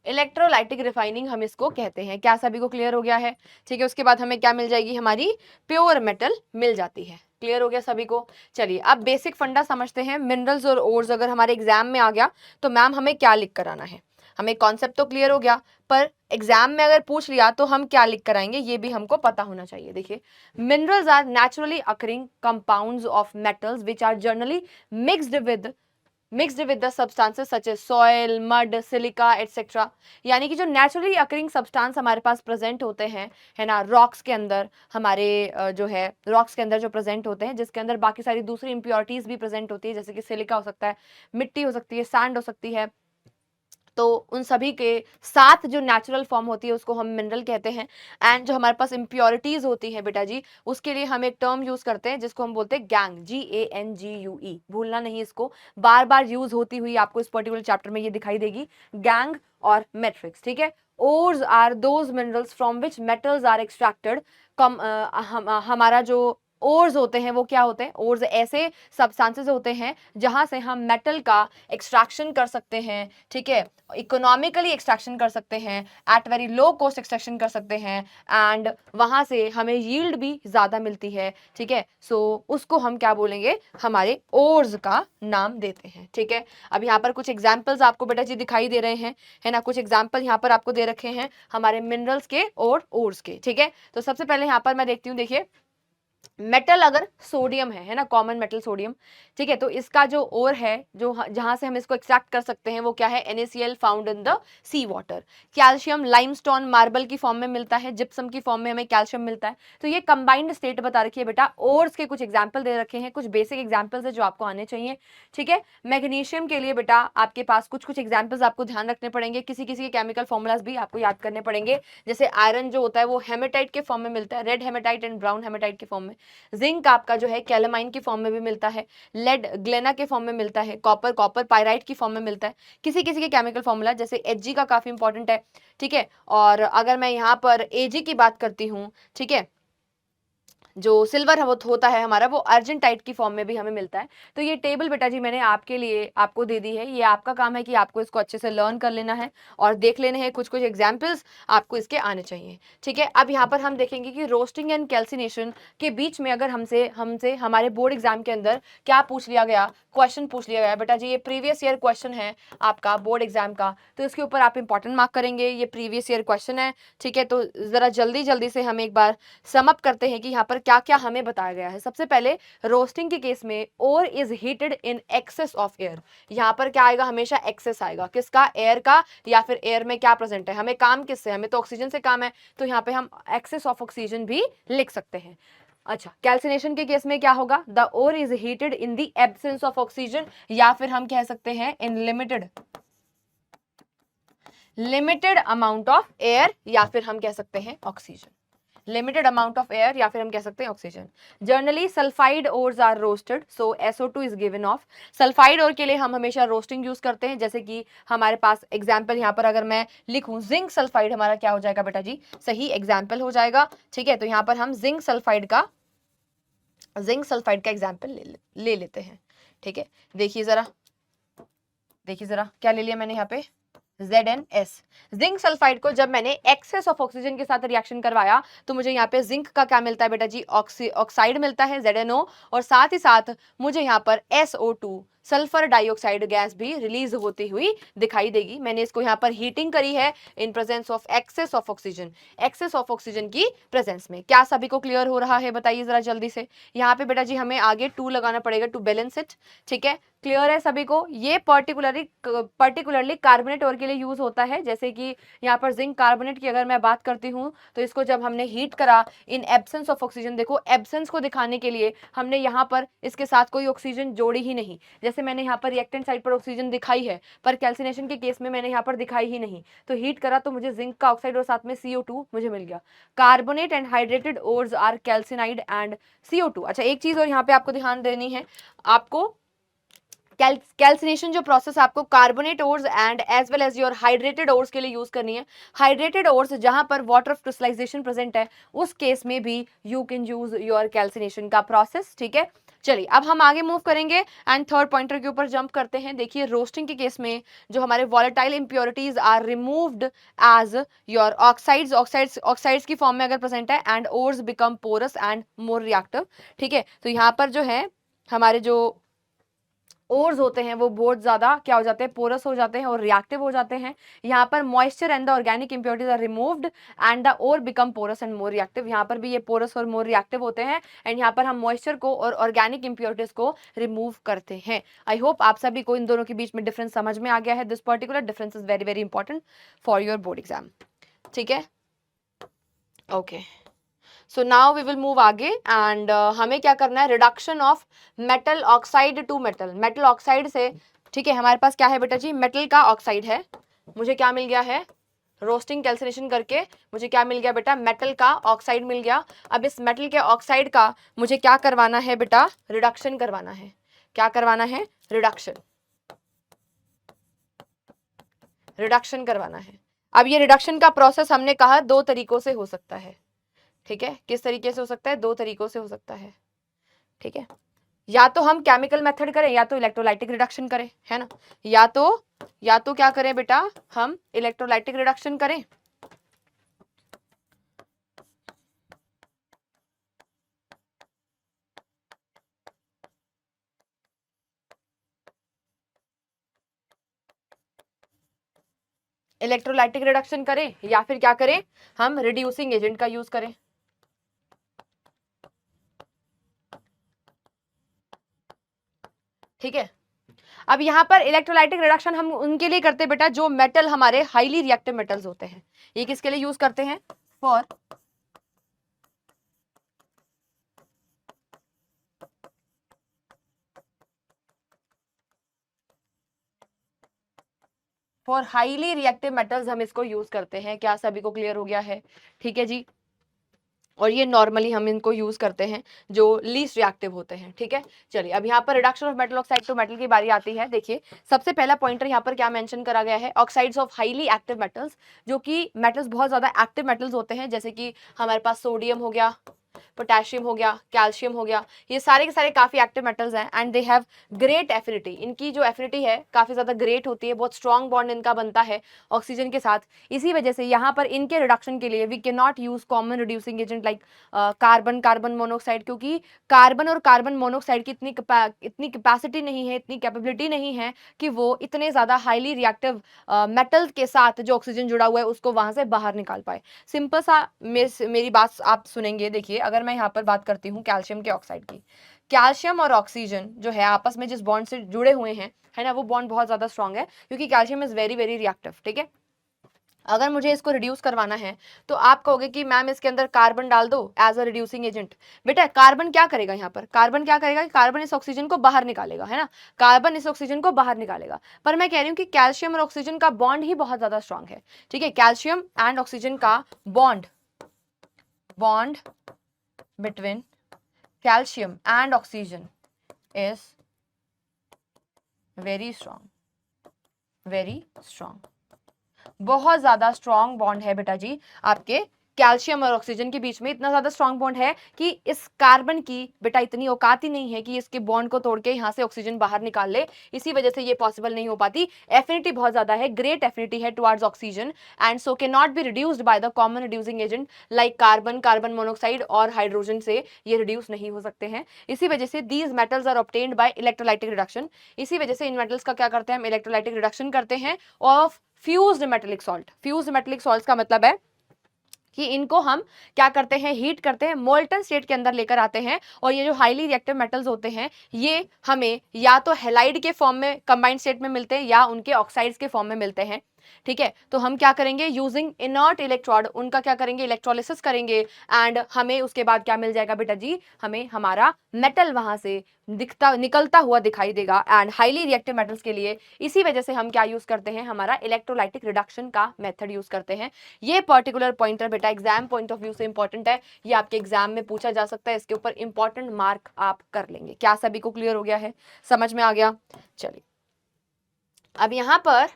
इलेक्ट्रोलाइटिक रिफाइनिंग हम इसको कहते हैं। क्या सभी को क्लियर हो गया है, ठीक है। उसके बाद हमें क्या मिल जाएगी, हमारी प्योर मेटल मिल जाती है। क्लियर हो गया सभी को। चलिए अब बेसिक फंडा समझते हैं। मिनरल्स और ओर्स अगर हमारे एग्जाम में आ गया तो मैम हमें क्या लिख कर आना है, हमें कॉन्सेप्ट तो क्लियर हो गया, पर एग्जाम में अगर पूछ लिया तो हम क्या लिख कर आएंगे ये भी हमको पता होना चाहिए। देखिए, minerals are naturally occurring compounds of metals which are generally mixed with the substances such as soil, mud, silica etc. यानी कि जो नेचुरली अकरिंग सब्सटेंस हमारे पास प्रेजेंट होते हैं, है ना, रॉक्स के अंदर, हमारे जो है रॉक्स के अंदर जो प्रेजेंट होते हैं, जिसके अंदर बाकी सारी दूसरी इंप्योरिटीज भी प्रेजेंट होती है, जैसे कि सिलिका हो सकता है, मिट्टी हो सकती है, सैंड हो सकती है, तो उन सभी के साथ जो नेचुरल फॉर्म होती है उसको हम मिनरल कहते हैं। एंड जो हमारे पास इंप्योरिटीज होती है बेटा जी, उसके लिए हम एक टर्म यूज करते हैं जिसको हम बोलते हैं गैंग, GANGUE, भूलना नहीं इसको, बार बार यूज होती हुई आपको इस पर्टिकुलर चैप्टर में ये दिखाई देगी, गैंग और मैट्रिक्स, ठीक है। Ores are those minerals from which metals are extracted. हमारा जो ओर्स होते हैं वो क्या होते हैं, ओर्स ऐसे सब्सटेंसेस होते हैं जहां से हम मेटल का एक्सट्रैक्शन कर सकते हैं, ठीक है, इकोनॉमिकली एक्सट्रैक्शन कर सकते हैं, at very low cost extraction कर सकते हैं, एंड वहां से हमें यील्ड भी ज्यादा मिलती है, ठीक है। सो उसको हम क्या बोलेंगे, हमारे ओर्स का नाम देते हैं, ठीक है। अब यहाँ पर कुछ एग्जाम्पल्स आपको बेटा जी दिखाई दे रहे हैं, है ना, कुछ एग्जाम्पल यहाँ पर आपको दे रखे हैं हमारे मिनरल्स के और ओर्स के, ठीक है। तो सबसे पहले यहाँ पर मैं देखती हूँ, देखिए मेटल अगर सोडियम है ना, कॉमन मेटल सोडियम, ठीक है, तो इसका जो ओर है, जो जहां से हम इसको एक्सट्रैक्ट कर सकते हैं वो क्या है, NaCl found in the sea water. Calcium limestone marble की फॉर्म में मिलता है, जिप्सम की फॉर्म में हमें कैल्शियम मिलता है। तो ये कंबाइंड स्टेट बता रखी है बेटा। ओर्स के कुछ एग्जाम्पल दे रखे हैं, कुछ बेसिक एग्जाम्पल्स है जो आपको आने चाहिए, ठीक है। मैग्नीशियम के लिए बेटा आपके पास कुछ कुछ एग्जाम्पल्स आपको ध्यान रखने पड़ेंगे, किसी किसी के केमिकल फॉर्मुलाज भी आपको याद करने पड़ेंगे। जैसे आयरन जो होता है वो हेमेटाइट के फॉर्म में मिलता है, red haematite and brown haematite के फॉर्म में। जिंक आपका जो है कैलामाइन की फॉर्म में भी मिलता है, लेड ग्लेना के फॉर्म में मिलता है, कॉपर पायराइट की फॉर्म में मिलता है। किसी किसी के केमिकल फॉर्मूला जैसे Hg का काफी इंपॉर्टेंट है, ठीक है। और अगर मैं यहाँ पर Ag की बात करती हूँ, ठीक है, जो सिल्वर होता है हमारा वो अर्जेंटाइट की फॉर्म में भी हमें मिलता है। तो ये टेबल बेटा जी मैंने आपके लिए आपको दे दी है, ये आपका काम है कि आपको इसको अच्छे से लर्न कर लेना है और देख लेने हैं कुछ कुछ एग्जाम्पल्स आपको इसके आने चाहिए। ठीक है, अब यहाँ पर हम देखेंगे कि रोस्टिंग एंड कैल्सिनेशन के बीच में अगर हमसे हमसे हमारे बोर्ड एग्जाम के अंदर क्या पूछ लिया गया, क्वेश्चन पूछ लिया गया बेटा जी, ये प्रीवियस ईयर क्वेश्चन है आपका बोर्ड एग्जाम का, तो इसके ऊपर आप इंपॉर्टेंट मार्क करेंगे। ये प्रीवियस ईयर क्वेश्चन है। ठीक है, तो जरा जल्दी जल्दी से हम एक बार सम अप करते हैं कि यहाँ पर क्या क्या हमें बताया गया है। सबसे पहले रोस्टिंग के केस में ore is heated in excess of air, यहाँ पर क्या आएगा, हमेशा एक्सेस आएगा, किसका, एयर का, या फिर एयर में क्या प्रेजेंट है, हमें काम किससे, हमें तो ऑक्सीजन से काम है, तो यहाँ पे हम एक्सेस ऑफ ऑक्सीजन भी लिख सकते हैं। अच्छा, कैल्सिनेशन के केस में क्या होगा, the ore is heated in the absence of oxygen, या फिर हम कह सकते हैं in limited amount of air, या फिर हम कह सकते हैं oxygen, limited amount of air, या फिर हम कह सकते हैं oxygen. Generally sulphide ores are roasted, so SO2 is given off. Sulphide ore के लिए हम हमेशा रोस्टिंग यूज करते हैं, जैसे कि हमारे पास एग्जांपल यहाँ पर अगर मैं लिखूं जिंक सल्फाइड, हमारा क्या हो जाएगा बेटा जी, सही एग्जाम्पल हो जाएगा। ठीक है, तो यहाँ पर हम जिंक सल्फाइड का एग्जाम्पल ले लेते हैं। ठीक है, देखिए जरा क्या ले लिया मैंने यहाँ पे, ZnS। जिंक सल्फाइड को जब मैंने एक्सेस ऑफ ऑक्सीजन के साथ रिएक्शन करवाया तो मुझे यहाँ पे जिंक का क्या मिलता है बेटा जी, ऑक्साइड मिलता है ZnO, और साथ ही साथ मुझे यहाँ पर SO2 सल्फर डाइऑक्साइड गैस भी रिलीज होती हुई दिखाई देगी। मैंने इसको यहाँ पर हीटिंग करी है in presence of excess of oxygen की प्रेजेंस में। क्या सभी को क्लियर हो रहा है, बताइए जरा जल्दी से। यहाँ पे बेटा जी हमें आगे 2 लगाना पड़ेगा टू बैलेंस इट। ठीक है, क्लियर है सभी को। ये पर्टिकुलरली कार्बोनेट ओर के लिए यूज होता है, जैसे कि यहाँ पर जिंक कार्बोनेट की अगर मैं बात करती हूँ तो इसको जब हमने हीट करा इन एब्सेंस ऑफ ऑक्सीजन, देखो एब्सेंस को दिखाने के लिए हमने यहाँ पर इसके साथ कोई ऑक्सीजन जोड़ी ही नहीं, जैसे मैंने यहाँ पर रिएक्टेंट साइड पर ऑक्सीजन दिखाई है पर कैल्सिनेशन के केस में मैंने यहाँ पर दिखाई ही नहीं, तो हीट करा तो मुझे जिंक का ऑक्साइड और साथ में CO2 मुझे मिल गया। Carbonate and hydrated ores are calcined and CO2। अच्छा, एक चीज और यहाँ पे आपको ध्यान देनी है, आपको कैल्सिनेशन जो प्रोसेस आपको carbonate ores and as well as your hydrated ores के लिए यूज करनी है। हाइड्रेटेड ओर्स जहां पर वाटर ऑफ क्रिस्टलाइजेशन प्रेजेंट है उस केस में भी you can use your calcination का प्रोसेस। ठीक है, चलिए अब हम आगे मूव करेंगे एंड थर्ड पॉइंटर के ऊपर जंप करते हैं। देखिए रोस्टिंग के केस में जो हमारे volatile impurities are removed as your oxides की फॉर्म में अगर प्रेजेंट है and ores become porous and more reactive. ठीक है, तो यहाँ पर जो है हमारे जो ओर्स होते हैं वो बहुत ज्यादा क्या हो जाते हैं, पोरस हो जाते हैं और रिएक्टिव हो जाते हैं। यहाँ पर moisture and the organic impurities are removed and the ore become porous and more reactive. यहाँ पर भी ये पोरस और मोर रिएक्टिव होते हैं एंड यहाँ पर हम मॉइस्चर को और ऑर्गेनिक इंप्योरिटीज को रिमूव करते हैं। आई होप आप सभी को इन दोनों के बीच में डिफरेंस समझ में आ गया है। This particular difference is very very important for your board exam. ठीक है, okay, so now we will move आगे एंड हमें क्या करना है, reduction of metal oxide to metal. Metal oxide से, ठीक है, हमारे पास क्या है बेटा जी, मेटल का ऑक्साइड है, मुझे क्या मिल गया है, रोस्टिंग कैल्सिनेशन करके मुझे क्या मिल गया बेटा, मेटल का ऑक्साइड मिल गया। अब इस मेटल के ऑक्साइड का मुझे क्या करवाना है बेटा, रिडक्शन करवाना है। क्या करवाना है, रिडक्शन करवाना है। अब ये रिडक्शन का प्रोसेस हमने कहा 2 तरीकों से हो सकता है। ठीक है, किस तरीके से हो सकता है, 2 तरीकों से हो सकता है। ठीक है, या तो हम केमिकल मेथड करें या तो इलेक्ट्रोलाइटिक रिडक्शन करें, है ना, या तो क्या करें बेटा, हम इलेक्ट्रोलाइटिक रिडक्शन करें। इलेक्ट्रोलाइटिक रिडक्शन करें या फिर क्या करें, हम रिड्यूसिंग एजेंट का यूज करें। ठीक है, अब यहाँ पर इलेक्ट्रोलाइटिक रिडक्शन हम उनके लिए करते हैं बेटा जो मेटल हमारे हाईली रिएक्टिव मेटल्स होते हैं। ये किसके लिए यूज करते हैं, फॉर हाईली रिएक्टिव मेटल्स हम इसको यूज करते हैं। क्या सभी को क्लियर हो गया है, ठीक है जी, और ये नॉर्मली हम इनको यूज करते हैं जो लीस्ट रिएक्टिव होते हैं। ठीक है, चलिए अब यहाँ पर reduction of metal oxide to metal की बारी आती है। देखिए सबसे पहला पॉइंटर यहाँ पर क्या मेंशन करा गया है, oxides of highly active metals, जो कि मेटल्स बहुत ज्यादा एक्टिव मेटल्स होते हैं, जैसे कि हमारे पास सोडियम हो गया, पोटेशियम हो गया, कैल्शियम हो गया, ये सारे के सारे काफी एक्टिव मेटल्स हैं and they have great affinity. इनकी जो एफिनिटी है काफी ज्यादा ग्रेट होती है, बहुत स्ट्रॉन्ग बॉन्ड इनका बनता है ऑक्सीजन के साथ। इसी वजह से यहाँ पर इनके रिडक्शन के लिए we can not use common reducing agent like carbon monoxide, क्योंकि कार्बन और कार्बन मोनोऑक्साइड की इतनी कैपेसिटी नहीं है, इतनी कैपेबिलिटी नहीं है कि वो इतने ज्यादा हाईली रिएक्टिव मेटल्स के साथ जो ऑक्सीजन जुड़ा हुआ है उसको वहां से बाहर निकाल पाए। सिंपल सा मेरी बात आप सुनेंगे। देखिए, अगर मैं यहाँ पर बात करती हूँ कैल्शियम के ऑक्साइड की, कैल्शियम और ऑक्सीजन जो है आपस में जिस बॉन्ड से जुड़े हुए हैं, है ना, वो बॉन्ड बहुत ज्यादा स्ट्रॉन्ग है क्योंकि calcium is very very reactive. ठीक है, अगर मुझे इसको रिड्यूस करवाना है तो आप कहोगे कि मैम इसके अंदर कार्बन डाल दो एज अ रिड्यूसिंग एजेंट। बेटा कार्बन क्या करेगा, यहाँ पर कार्बन क्या करेगा कि कार्बन इस ऑक्सीजन को बाहर निकालेगा, है ना, कार्बन इस ऑक्सीजन को बाहर निकालेगा। पर मैं कह रही हूँ कि कैल्शियम और ऑक्सीजन का बॉन्ड ही बहुत ज्यादा स्ट्रॉन्ग है। ठीक है, कैल्शियम एंड ऑक्सीजन का bond between calcium and oxygen is very strong, बहुत ज्यादा स्ट्रॉन्ग बॉन्ड है बेटा जी आपके कैल्शियम और ऑक्सीजन के बीच में। इतना ज्यादा स्ट्रॉन्ग बॉन्ड है कि इस कार्बन की बेटा इतनी औकात ही नहीं है कि इसके बॉन्ड को तोड़ के यहाँ से ऑक्सीजन बाहर निकाल ले। इसी वजह से ये पॉसिबल नहीं हो पाती। एफिनिटी बहुत ज्यादा है, ग्रेट एफिनिटी है towards oxygen and so can not be reduced by the common reducing agent like carbon monoxide और हाइड्रोजन से ये रिड्यूस नहीं हो सकते हैं। इसी वजह से these metals are obtained by electrolytic reduction. इसी वजह से इन मेटल्स का क्या करते हैं हम, इलेक्ट्रोलाइटिक रिडक्शन करते हैं of fused metallic salt. Fused metallic salts का मतलब है कि इनको हम क्या करते हैं, हीट करते हैं, मोल्टन स्टेट के अंदर लेकर आते हैं। और ये जो हाईली रिएक्टिव मेटल्स होते हैं ये हमें या तो हैलाइड के फॉर्म में कंबाइंड स्टेट में मिलते हैं या उनके ऑक्साइड्स के फॉर्म में मिलते हैं। ठीक है, तो हम क्या करेंगे, यूजिंग इनर्ट इलेक्ट्रोड उनका क्या करेंगे, इलेक्ट्रोलिसिस करेंगे एंड हमें उसके बाद क्या मिल जाएगा बेटा जी, हमें हमारा मेटल वहां से निकलता हुआ दिखाई देगा एंड हाईली रिएक्टिव मेटल्स के लिए इसी वजह से हम क्या यूज करते हैं, हमारा इलेक्ट्रोलाइटिक रिडक्शन का मेथड यूज करते हैं। ये पर्टिकुलर पॉइंटर बेटा एग्जाम पॉइंट ऑफ व्यू से इंपॉर्टेंट है, ये आपके एग्जाम में पूछा जा सकता है, इसके ऊपर इंपॉर्टेंट मार्क आप कर लेंगे। क्या सभी को क्लियर हो गया है, समझ में आ गया? चलिए अब यहाँ पर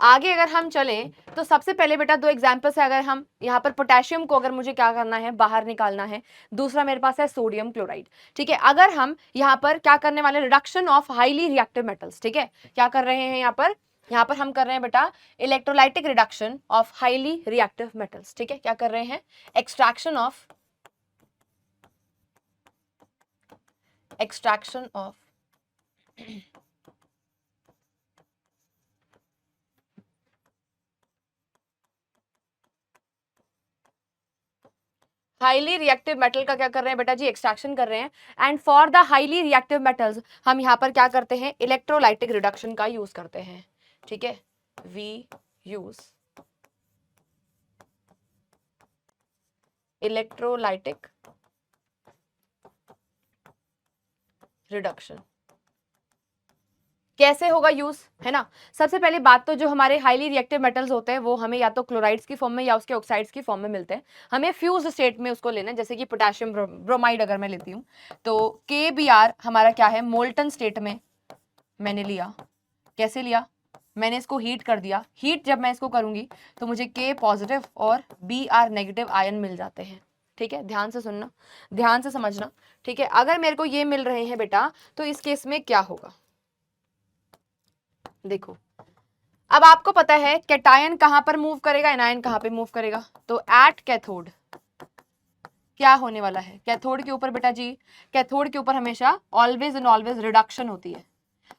आगे अगर हम चलें तो सबसे पहले बेटा दो एग्जाम्पल्स है। अगर हम यहाँ पर पोटेशियम को अगर मुझे क्या करना है, बाहर निकालना है, दूसरा मेरे पास है सोडियम क्लोराइड। ठीक है, अगर हम यहाँ पर क्या करने वाले, reduction of highly reactive metals. ठीक है, क्या कर रहे हैं यहाँ पर हम कर रहे हैं बेटा electrolytic reduction of highly reactive metals. ठीक है, क्या कर रहे हैं, extraction of highly reactive metal का क्या कर रहे हैं बेटा जी, एक्सट्रैक्शन कर रहे हैं। And for the highly reactive metals हम यहाँ पर क्या करते हैं, इलेक्ट्रोलाइटिक रिडक्शन का यूज करते हैं। ठीक है, वी यूज इलेक्ट्रोलाइटिक रिडक्शन। कैसे होगा यूज, है ना? सबसे पहले बात तो जो हमारे हाईली रिएक्टिव मेटल्स होते हैं वो हमें या तो क्लोराइड्स की फॉर्म में या उसके ऑक्साइड्स की फॉर्म में मिलते हैं। हमें फ्यूज स्टेट में उसको लेना है, जैसे कि पोटेशियम ब्रोमाइड अगर मैं लेती हूँ तो KBr हमारा क्या है, मोल्टन स्टेट में मैंने लिया। कैसे लिया, मैंने इसको हीट कर दिया। हीट जब मैं इसको करूंगी तो मुझे K पॉजिटिव और Br नेगेटिव आयन मिल जाते हैं। ठीक है, ध्यान से सुनना, ध्यान से समझना। ठीक है, अगर मेरे को ये मिल रहे हैं बेटा तो इस केस में क्या होगा, देखो अब आपको पता है कैटायन कहां पर मूव करेगा, एनायन कहां पे मूव करेगा। तो एट कैथोड क्या होने वाला है, कैथोड के ऊपर बेटा जी, कैथोड के ऊपर हमेशा ऑलवेज एंड ऑलवेज रिडक्शन होती है।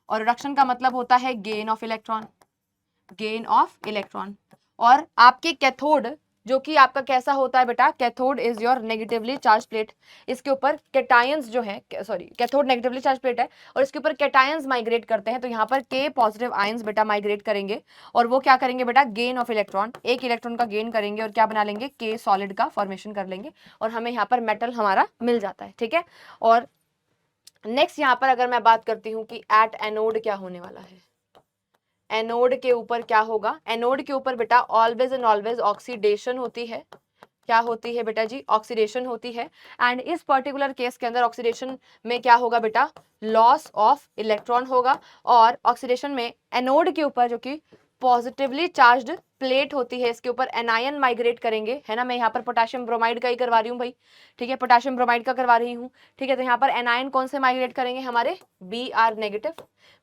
और रिडक्शन का मतलब होता है गेन ऑफ इलेक्ट्रॉन। और आपके कैथोड जो कि आपका कैसा होता है बेटा, cathode is your negatively charge plate. इसके ऊपर कैटायंस जो है, sorry cathode negatively charge plate है और इसके ऊपर कैटायंस माइग्रेट करते हैं। तो यहाँ पर K पॉजिटिव आयंस बेटा माइग्रेट करेंगे और वो क्या करेंगे बेटा, गेन ऑफ इलेक्ट्रॉन, एक इलेक्ट्रॉन का गेन करेंगे और क्या बना लेंगे, K सॉलिड का फॉर्मेशन कर लेंगे और हमें यहाँ पर मेटल हमारा मिल जाता है। ठीक है, और नेक्स्ट यहाँ पर अगर मैं बात करती हूँ कि एट एनोड क्या होने वाला है, एनोड के ऊपर क्या होगा, एनोड के ऊपर बेटा ऑलवेज एंड ऑलवेज ऑक्सीडेशन होती है। क्या होती है बेटा जी, ऑक्सीडेशन होती है। एंड इस पर्टिकुलर केस के अंदर ऑक्सीडेशन में क्या होगा बेटा, लॉस ऑफ इलेक्ट्रॉन होगा। और ऑक्सीडेशन में एनोड के ऊपर जो कि पॉजिटिवली चार्ज्ड प्लेट होती है, इसके ऊपर एनायन माइग्रेट करेंगे, है ना। मैं यहाँ पर पोटेशियम ब्रोमाइड का ही करवा रही हूँ भाई, ठीक है, पोटेशियम ब्रोमाइड का करवा रही हूँ, ठीक है। तो यहाँ पर एनायन कौन से माइग्रेट करेंगे, हमारे Br नेगेटिव।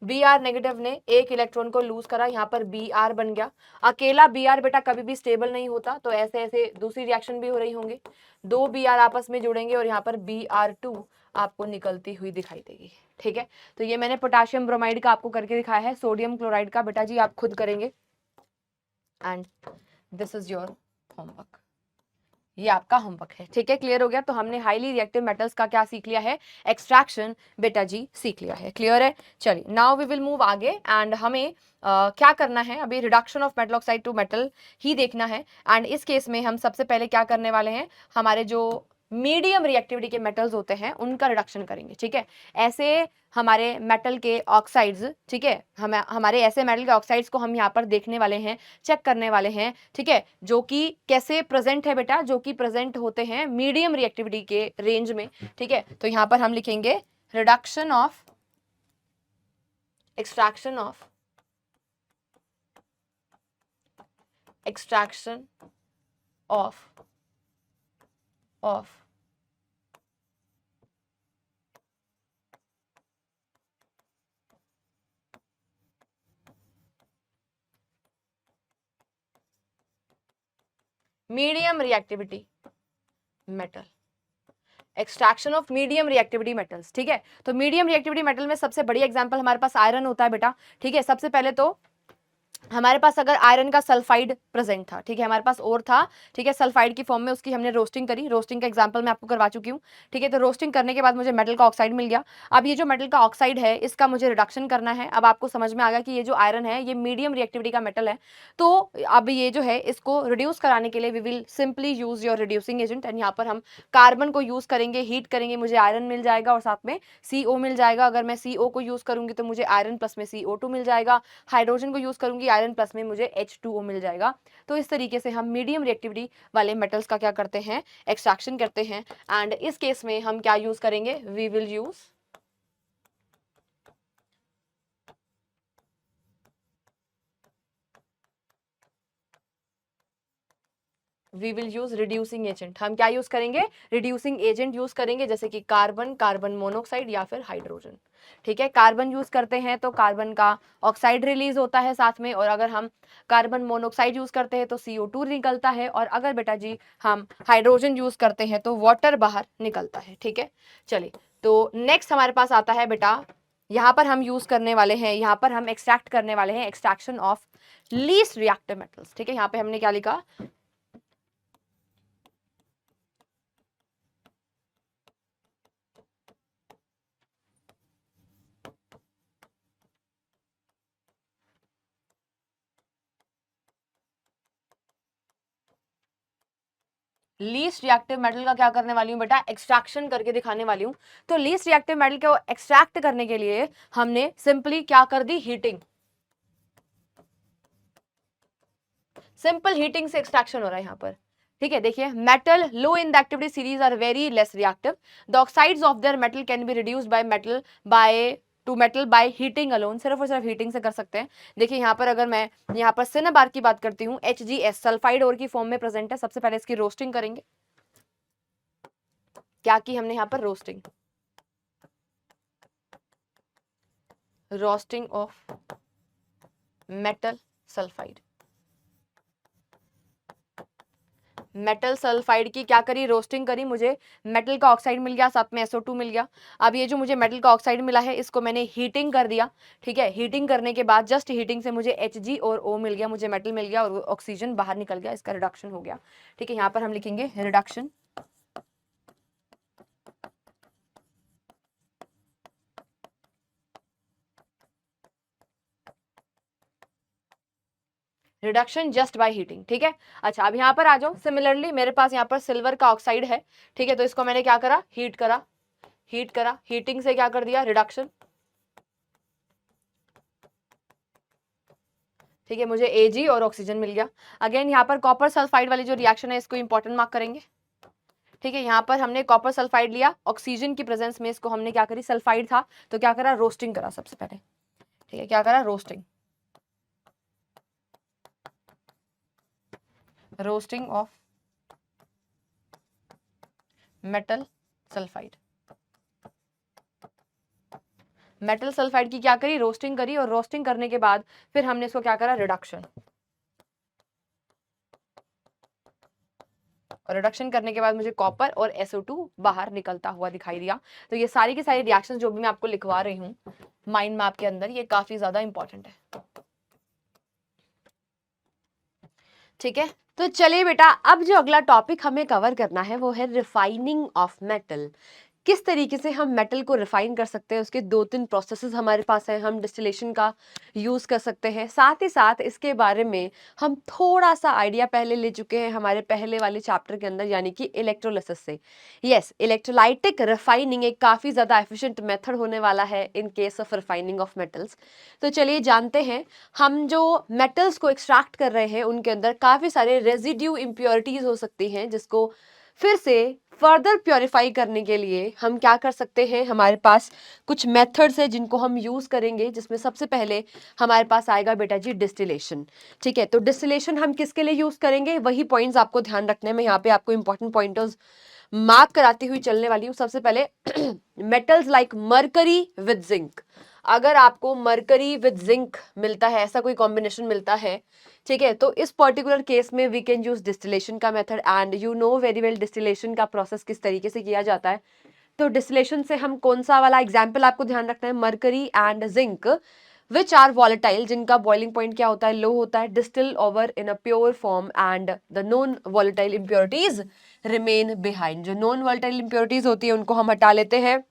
Br नेगेटिव ने एक इलेक्ट्रॉन को लूज करा, यहाँ पर Br बन गया। अकेला Br बेटा कभी भी स्टेबल नहीं होता, तो ऐसे ऐसे दूसरी रिएक्शन भी हो रही होंगे, दो Br आपस में जुड़ेंगे और यहाँ पर Br2 आपको निकलती हुई दिखाई देगी, ठीक है। तो ये मैंने पोटेशियम ब्रोमाइड का आपको करके दिखाया है। सोडियम क्लोराइड का बेटा जी आप खुद करेंगे, and this is your homework, ये आपका होमवर्क है, ठीक है। क्लियर हो गया। तो हमने हाईली रिएक्टिव मेटल्स का क्या सीख लिया है, एक्सट्रैक्शन बेटा जी सीख लिया है। क्लियर है। चलिए नाउ वी विल मूव आगे, एंड हमें क्या करना है, अभी reduction of metal oxide to metal ही देखना है। एंड इस केस में हम सबसे पहले क्या करने वाले हैं, हमारे जो मीडियम रिएक्टिविटी के मेटल्स होते हैं उनका रिडक्शन करेंगे, ठीक है। ऐसे हमारे मेटल के ऑक्साइड्स, ठीक है, हमारे ऐसे मेटल के ऑक्साइड्स को हम यहाँ पर देखने वाले हैं, चेक करने वाले हैं, ठीक है, जो कि कैसे प्रेजेंट है बेटा, जो कि प्रेजेंट होते हैं मीडियम रिएक्टिविटी के रेंज में, ठीक है। तो यहाँ पर हम लिखेंगे reduction of extraction of medium reactivity metal, extraction of medium reactivity metals, ठीक है। तो मीडियम रिएक्टिविटी मेटल में सबसे बड़ी एग्जांपल हमारे पास आयरन होता है बेटा, ठीक है। सबसे पहले तो हमारे पास अगर आयरन का सल्फाइड प्रेजेंट था, ठीक है, हमारे पास और था, ठीक है, सल्फाइड की फॉर्म में, उसकी हमने रोस्टिंग करी, रोस्टिंग का एग्जांपल मैं आपको करवा चुकी हूँ, ठीक है। तो रोस्टिंग करने के बाद मुझे मेटल का ऑक्साइड मिल गया। अब ये जो मेटल का ऑक्साइड है इसका मुझे रिडक्शन करना है। अब आपको समझ में आ गया कि ये जो आयरन है ये मीडियम रिएक्टिविटी का मेटल है, तो अब ये जो है इसको रिड्यूस कराने के लिए we will simply use your reducing agent, and यहाँ पर हम कार्बन को यूज करेंगे, हीट करेंगे, मुझे आयरन मिल जाएगा और साथ में CO मिल जाएगा। अगर मैं CO को यूज करूंगी तो मुझे आयरन प्लस में CO2 मिल जाएगा, हाइड्रोजन को यूज करूंगी आयरन प्लस में मुझे H2O मिल जाएगा। तो इस तरीके से हम मीडियम रिएक्टिविटी वाले मेटल्स का क्या करते हैं, एक्सट्रैक्शन करते हैं। एंड इस केस में हम क्या यूज करेंगे, we will use reducing agent. हम क्या यूज करेंगे, रिड्यूसिंग एजेंट यूज करेंगे, जैसे कि कार्बन, कार्बन मोनोऑक्साइड या फिर हाइड्रोजन, ठीक है। कार्बन यूज करते हैं तो कार्बन का ऑक्साइड रिलीज होता है साथ में, और अगर हम कार्बन मोनोऑक्साइड यूज करते हैं तो CO2 निकलता है, और अगर बेटा जी हम हाइड्रोजन यूज करते हैं तो वाटर बाहर निकलता है, ठीक है। चलिए तो नेक्स्ट हमारे पास आता है बेटा, यहाँ पर हम यूज करने वाले हैं, यहाँ पर हम एक्सट्रैक्ट करने वाले हैं extraction of least reactive metals, ठीक है। यहाँ पे हमने क्या लिखा, लीस्ट रिएक्टिव मेटल का क्या करने वाली हूँ बेटा, एक्सट्रैक्शन करके दिखाने वाली हूँ। तो लीस्ट रिएक्टिव मेटल को एक्सट्रैक्ट करने के लिए हमने सिंपली क्या कर दी, हीटिंग, सिंपल हीटिंग से एक्सट्रैक्शन हो रहा है यहाँ पर, ठीक है। देखिए metal low in the activity series are very less reactive, the oxides of their metal can be reduced by to metal by heating alone, सिर्फ और सिर्फ हीटिंग से कर सकते हैं। देखिए यहाँ पर अगर मैं यहाँ पर सिनेबार की बात करती हूँ, HgS सल्फाइड और की फॉर्म में प्रेजेंट है। सबसे पहले इसकी रोस्टिंग करेंगे, क्या की हमने यहाँ पर, roasting of metal sulphide, metal sulphide की क्या करी, रोस्टिंग करी, मुझे मेटल का ऑक्साइड मिल गया, साथ में SO2 मिल गया। अब ये जो मुझे मेटल का ऑक्साइड मिला है इसको मैंने हीटिंग कर दिया, ठीक है। हीटिंग करने के बाद जस्ट हीटिंग से मुझे Hg और O मिल गया, मुझे मेटल मिल गया और ऑक्सीजन बाहर निकल गया, इसका रिडक्शन हो गया, ठीक है। यहाँ पर हम लिखेंगे reduction reduction just by heating, ठीक है। अच्छा अब यहाँ पर आ जाओ, सिमिलरली मेरे पास यहाँ पर सिल्वर का ऑक्साइड है, ठीक है। तो इसको मैंने क्या करा, हीट करा, हीटिंग से क्या कर दिया, रिडक्शन, ठीक है, मुझे Ag और ऑक्सीजन मिल गया। अगेन यहाँ पर कॉपर सल्फाइड वाली जो रिएक्शन है इसको इंपॉर्टेंट मार्क करेंगे, ठीक है। यहाँ पर हमने कॉपर सल्फाइड लिया, ऑक्सीजन की प्रेजेंस में इसको हमने क्या करी, सल्फाइड था तो क्या करा, रोस्टिंग करा सबसे पहले, ठीक है। क्या करा, roasting, roasting of metal sulphide. Metal sulphide की क्या करी, रोस्टिंग करी, और रोस्टिंग करने के बाद फिर हमने इसको क्या करा, रिडक्शन। और रिडक्शन करने के बाद मुझे कॉपर और SO2 बाहर निकलता हुआ दिखाई दिया। तो ये सारी की सारी रिएक्शन जो भी मैं आपको लिखवा रही हूँ माइंड मैप के अंदर, ये काफी ज्यादा इंपॉर्टेंट है। ठीक है, तो चलिए बेटा, अब जो अगला टॉपिक हमें कवर करना है वो है रिफाइनिंग ऑफ मेटल। किस तरीके से हम मेटल को रिफाइन कर सकते हैं, उसके 2-3 प्रोसेसेस हमारे पास हैं। हम डिस्टिलेशन का यूज कर सकते हैं, साथ ही साथ इसके बारे में हम थोड़ा सा आइडिया पहले ले चुके हैं हमारे पहले वाले चैप्टर के अंदर, यानी कि इलेक्ट्रोलिसिस से। यस, इलेक्ट्रोलाइटिक रिफाइनिंग एक काफी ज्यादा एफिशिएंट मेथड होने वाला है in case of refining of metals. तो चलिए जानते हैं, हम जो मेटल्स को एक्सट्रैक्ट कर रहे हैं उनके अंदर काफी सारे रेजिड्यू इम्प्योरिटीज हो सकती हैं, जिसको फिर से फर्दर प्योरीफाई करने के लिए हम क्या कर सकते हैं। हमारे पास कुछ मेथड्स हैं जिनको हम यूज करेंगे, जिसमें सबसे पहले हमारे पास आएगा बेटा जी डिस्टिलेशन। ठीक है, तो डिस्टिलेशन हम किसके लिए यूज करेंगे, वही पॉइंट्स आपको ध्यान रखने में, यहाँ पे आपको इंपॉर्टेंट पॉइंटर्स मार्क कराती हुई चलने वाली हूँ। सबसे पहले metals like mercury with zinc. अगर आपको मरकरी विद जिंक मिलता है, ऐसा कोई कॉम्बिनेशन मिलता है, ठीक है, तो इस पर्टिकुलर केस में वी कैन यूज डिस्टिलेशन का method, and you know very well distillation का प्रोसेस किस तरीके से किया जाता है। तो डिस्टिलेशन से हम कौन सा वाला एग्जाम्पल आपको ध्यान रखना है, mercury and zinc which are volatile, जिनका बॉइलिंग पॉइंट क्या होता है, लो होता है, distil over in a pure form, and the non volatile impurities remain behind. जो नॉन वॉलेटाइल इम्प्योरिटीज होती है उनको हम हटा लेते हैं,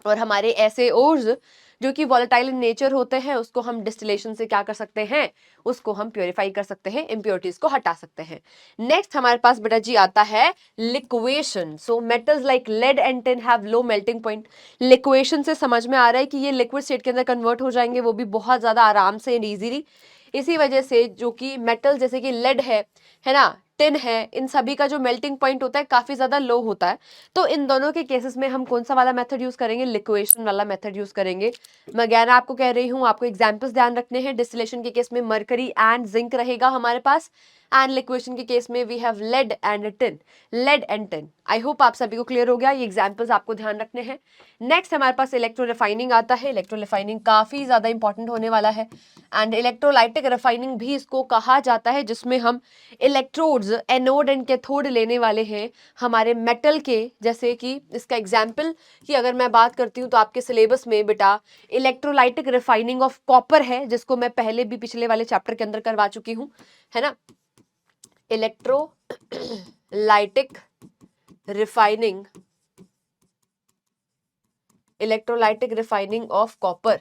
और हमारे ऐसे ओर्स जो कि वॉलेटाइल इन नेचर होते हैं उसको हम डिस्टिलेशन से क्या कर सकते हैं, उसको हम प्योरीफाई कर सकते हैं, इम्प्योरिटीज को हटा सकते हैं। नेक्स्ट हमारे पास बेटा जी आता है liquation. So metals like lead and tin have low melting point. Liquation से समझ में आ रहा है कि ये लिक्विड स्टेट के अंदर कन्वर्ट हो जाएंगे, वो भी बहुत ज्यादा आराम से एंड ईजीली। इसी वजह से जो कि मेटल जैसे कि लेड है ना, टिन है, इन सभी का जो मेल्टिंग पॉइंट होता है काफी ज्यादा लो होता है। तो इन दोनों के केसेस में हम कौन सा वाला मेथड यूज करेंगे, लिक्वेशन वाला मेथड यूज करेंगे। मैं अगेन आपको कह रही हूँ, आपको एग्जांपल्स ध्यान रखने हैं। डिस्टिलेशन के केस में मरकरी एंड जिंक रहेगा हमारे पास, एंड लिक्वेशन के केस में we have lead and tin, lead and tin. I hope आप सभी को क्लियर हो गया, ये एग्जाम्पल्स आपको ध्यान रखने हैं। नेक्स्ट हमारे पास इलेक्ट्रो रिफाइनिंग आता है। इलेक्ट्रो रिफाइनिंग काफी ज्यादा इंपॉर्टेंट होने वाला है, एंड इलेक्ट्रोलाइटिक रिफाइनिंग भी इसको कहा जाता है, जिसमें हम इलेक्ट्रोड्स एनोड एंड कैथोड लेने वाले हैं हमारे मेटल के। जैसे कि इसका एग्जाम्पल की अगर मैं बात करती हूँ तो आपके सिलेबस में बेटा इलेक्ट्रोलाइटिक रिफाइनिंग ऑफ कॉपर है, जिसको मैं पहले भी पिछले वाले चैप्टर के अंदर करवा चुकी हूँ, है ना। Electrolytic refining of copper.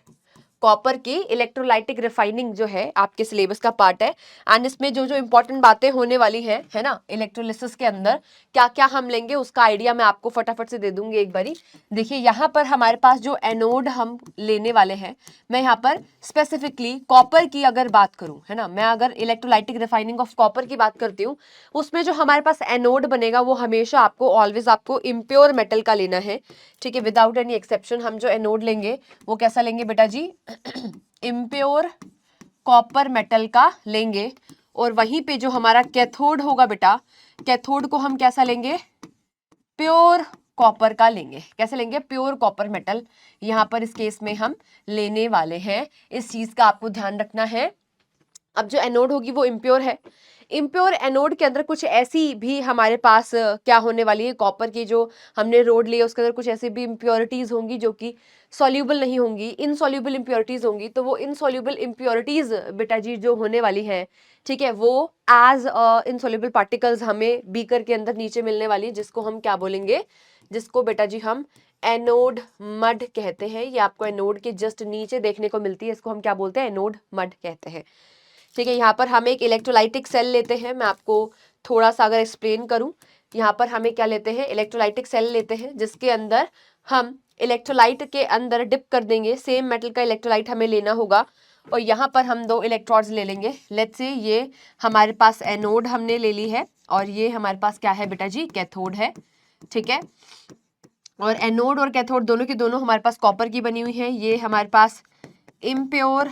Copper की इलेक्ट्रोलाइटिक रिफाइनिंग जो है आपके सिलेबस का पार्ट है, एंड इसमें जो जो इंपॉर्टेंट बातें होने वाली है ना, इलेक्ट्रोलिसिस के अंदर क्या क्या हम लेंगे उसका आइडिया मैं आपको फटाफट से दे दूंगी एक बारी। देखिए यहाँ पर हमारे पास जो एनोड हम लेने वाले हैं, मैं यहाँ पर स्पेसिफिकली कॉपर की अगर बात करूं, है ना, मैं अगर इलेक्ट्रोलाइटिक रिफाइनिंग ऑफ कॉपर की बात करती हूँ, उसमें जो हमारे पास एनोड बनेगा वो हमेशा आपको ऑलवेज आपको इम्प्योर मेटल का लेना है। ठीक है, विदाउट एनी एक्सेप्शन हम जो एनोड लेंगे वो कैसा लेंगे बेटा जी, इम्प्योर कॉपर मेटल का लेंगे। और वहीं पे जो हमारा कैथोड होगा बेटा, कैथोड को हम कैसा लेंगे, प्योर कॉपर का लेंगे। कैसे लेंगे, प्योर कॉपर मेटल यहाँ पर इस केस में हम लेने वाले हैं। इस चीज का आपको ध्यान रखना है। अब जो एनोड होगी वो इम्प्योर है। इम्प्योर एनोड के अंदर कुछ ऐसी भी हमारे पास क्या होने वाली है, कॉपर की जो हमने रोड ली है उसके अंदर कुछ ऐसी भी इम्प्योरिटीज होंगी जो कि सॉल्यूबल नहीं होंगी, इनसॉल्यूबल इम्प्योरिटीज होंगी। तो वो इनसॉल्यूबल इम्प्योरिटीज बेटा जी जो होने वाली है, ठीक है, वो एज इनसॉल्यूबल पार्टिकल्स हमें बीकर के अंदर नीचे मिलने वाली है, जिसको हम क्या बोलेंगे, जिसको बेटा जी हम एनोड मड कहते हैं। ये आपको एनोड के जस्ट नीचे देखने को मिलती है, इसको हम क्या बोलते हैं, एनोड मड कहते हैं। ठीक है, यहाँ पर हम एक इलेक्ट्रोलाइटिक सेल लेते हैं। मैं आपको थोड़ा सा अगर एक्सप्लेन करूँ, यहाँ पर हमें क्या लेते हैं, इलेक्ट्रोलाइटिक सेल लेते हैं, जिसके अंदर हम इलेक्ट्रोलाइट के अंदर डिप कर देंगे। सेम मेटल का इलेक्ट्रोलाइट हमें लेना होगा, और यहाँ पर हम 2 इलेक्ट्रोड्स ले लेंगे। लेट्स से ये हमारे पास एनोड हमने ले ली है, और ये हमारे पास क्या है बेटा जी, कैथोड है। ठीक है, और एनोड और कैथोड दोनों की दोनों हमारे पास कॉपर की बनी हुई है। ये हमारे पास इम्प्योर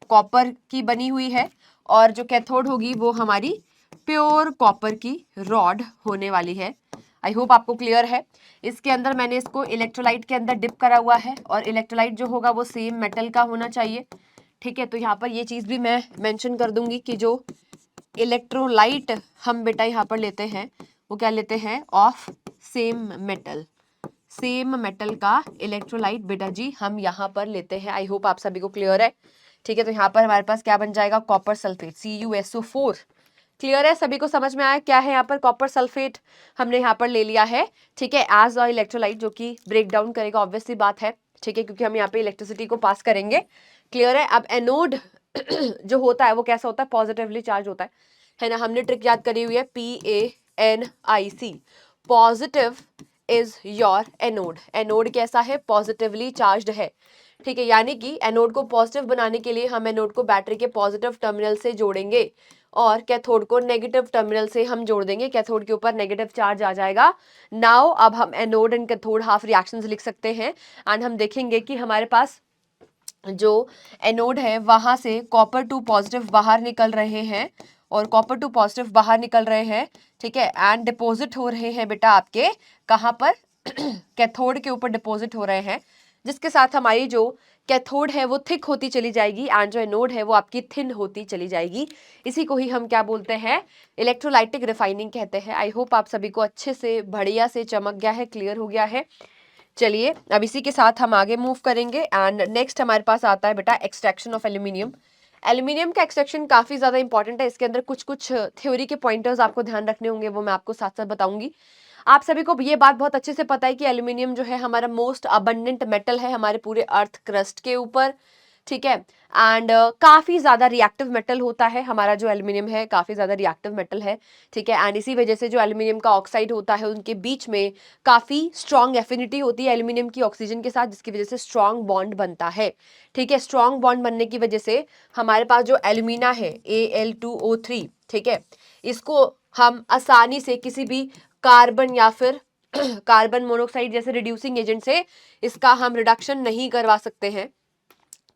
कॉपर की बनी हुई है, और जो कैथोड होगी वो हमारी प्योर कॉपर की रॉड होने वाली है। आई होप आपको क्लियर है। इसके अंदर मैंने इसको इलेक्ट्रोलाइट के अंदर डिप करा हुआ है और इलेक्ट्रोलाइट जो होगा वो सेम मेटल का होना चाहिए। ठीक है, तो यहाँ पर ये चीज़ भी मैं मेंशन कर दूंगी कि जो इलेक्ट्रोलाइट हम बेटा यहाँ पर लेते हैं वो क्या लेते हैं, of same metal. Same metal का इलेक्ट्रोलाइट बेटा जी हम यहाँ पर लेते हैं। आई होप आप सभी को क्लियर है। ठीक है, तो यहाँ पर हमारे पास क्या बन जाएगा, कॉपर सल्फेट CuSO4। क्लियर है, सभी को समझ में आया क्या है यहाँ पर, कॉपर सल्फेट हमने यहाँ पर ले लिया है। ठीक है, एज अ इलेक्ट्रोलाइट जो कि ब्रेक डाउन करेगा, ऑब्वियसली बात है। ठीक है, क्योंकि हम यहाँ पे इलेक्ट्रिसिटी को पास करेंगे। क्लियर है। अब एनोड जो होता है वो कैसा होता है, पॉजिटिवली चार्ज होता है ना। हमने ट्रिक याद करी हुई है, PANIC, positive is your anode. Anode कैसा है, पॉजिटिवली चार्ज्ड है। ठीक है, यानी कि एनोड को पॉजिटिव बनाने के लिए हम एनोड को बैटरी के पॉजिटिव टर्मिनल से जोड़ेंगे और कैथोड को नेगेटिव टर्मिनल से हम जोड़ देंगे। कैथोड के ऊपर नेगेटिव चार्ज आ जाएगा। नाउ अब हम anode and cathode half reactions लिख सकते हैं एंड हम देखेंगे कि हमारे पास जो एनोड है वहां से कॉपर टू पॉजिटिव बाहर निकल रहे हैं और कॉपर टू पॉजिटिव बाहर निकल रहे हैं। ठीक है, एंड डिपॉजिट हो रहे हैं बेटा आपके कहाँ पर कैथोड के ऊपर डिपॉजिट हो रहे हैं, जिसके साथ हमारी जो कैथोड है वो थिक होती चली जाएगी एंड जो एनोड है वो आपकी थिन होती चली जाएगी। इसी को ही हम क्या बोलते हैं, इलेक्ट्रोलाइटिक रिफाइनिंग कहते हैं। आई होप आप सभी को अच्छे से बढ़िया से चमक गया है, क्लियर हो गया है। चलिए अब इसी के साथ हम आगे मूव करेंगे एंड नेक्स्ट हमारे पास आता है बेटा एक्सट्रैक्शन ऑफ एल्यूमिनियम। एल्यूमिनियम का एक्सट्रैक्शन काफी ज्यादा इंपॉर्टेंट है। इसके अंदर कुछ कुछ थ्योरी के पॉइंटर्स आपको ध्यान रखने होंगे, वो मैं आपको साथ साथ बताऊंगी। आप सभी को ये बात बहुत अच्छे से पता है कि एल्यूमिनियम जो है हमारा मोस्ट अबंडेंट मेटल है हमारे पूरे अर्थ क्रस्ट के ऊपर। ठीक है, एंड काफी ज्यादा रिएक्टिव मेटल होता है हमारा जो एल्यूमिनियम है, काफी ज्यादा रिएक्टिव मेटल है। ठीक है, एंड इसी वजह से जो एल्यूमिनियम का ऑक्साइड होता है उनके बीच में काफी स्ट्रॉन्ग एफिनिटी होती है एल्यूमिनियम की ऑक्सीजन के साथ, जिसकी वजह से स्ट्रॉन्ग बॉन्ड बनता है। ठीक है, स्ट्रॉन्ग बॉन्ड बनने की वजह से हमारे पास जो एल्यूमिना है Al2O3, ठीक है, इसको हम आसानी से किसी भी कार्बन या फिर कार्बन मोनोऑक्साइड जैसे रिड्यूसिंग एजेंट से इसका हम रिडक्शन नहीं करवा सकते हैं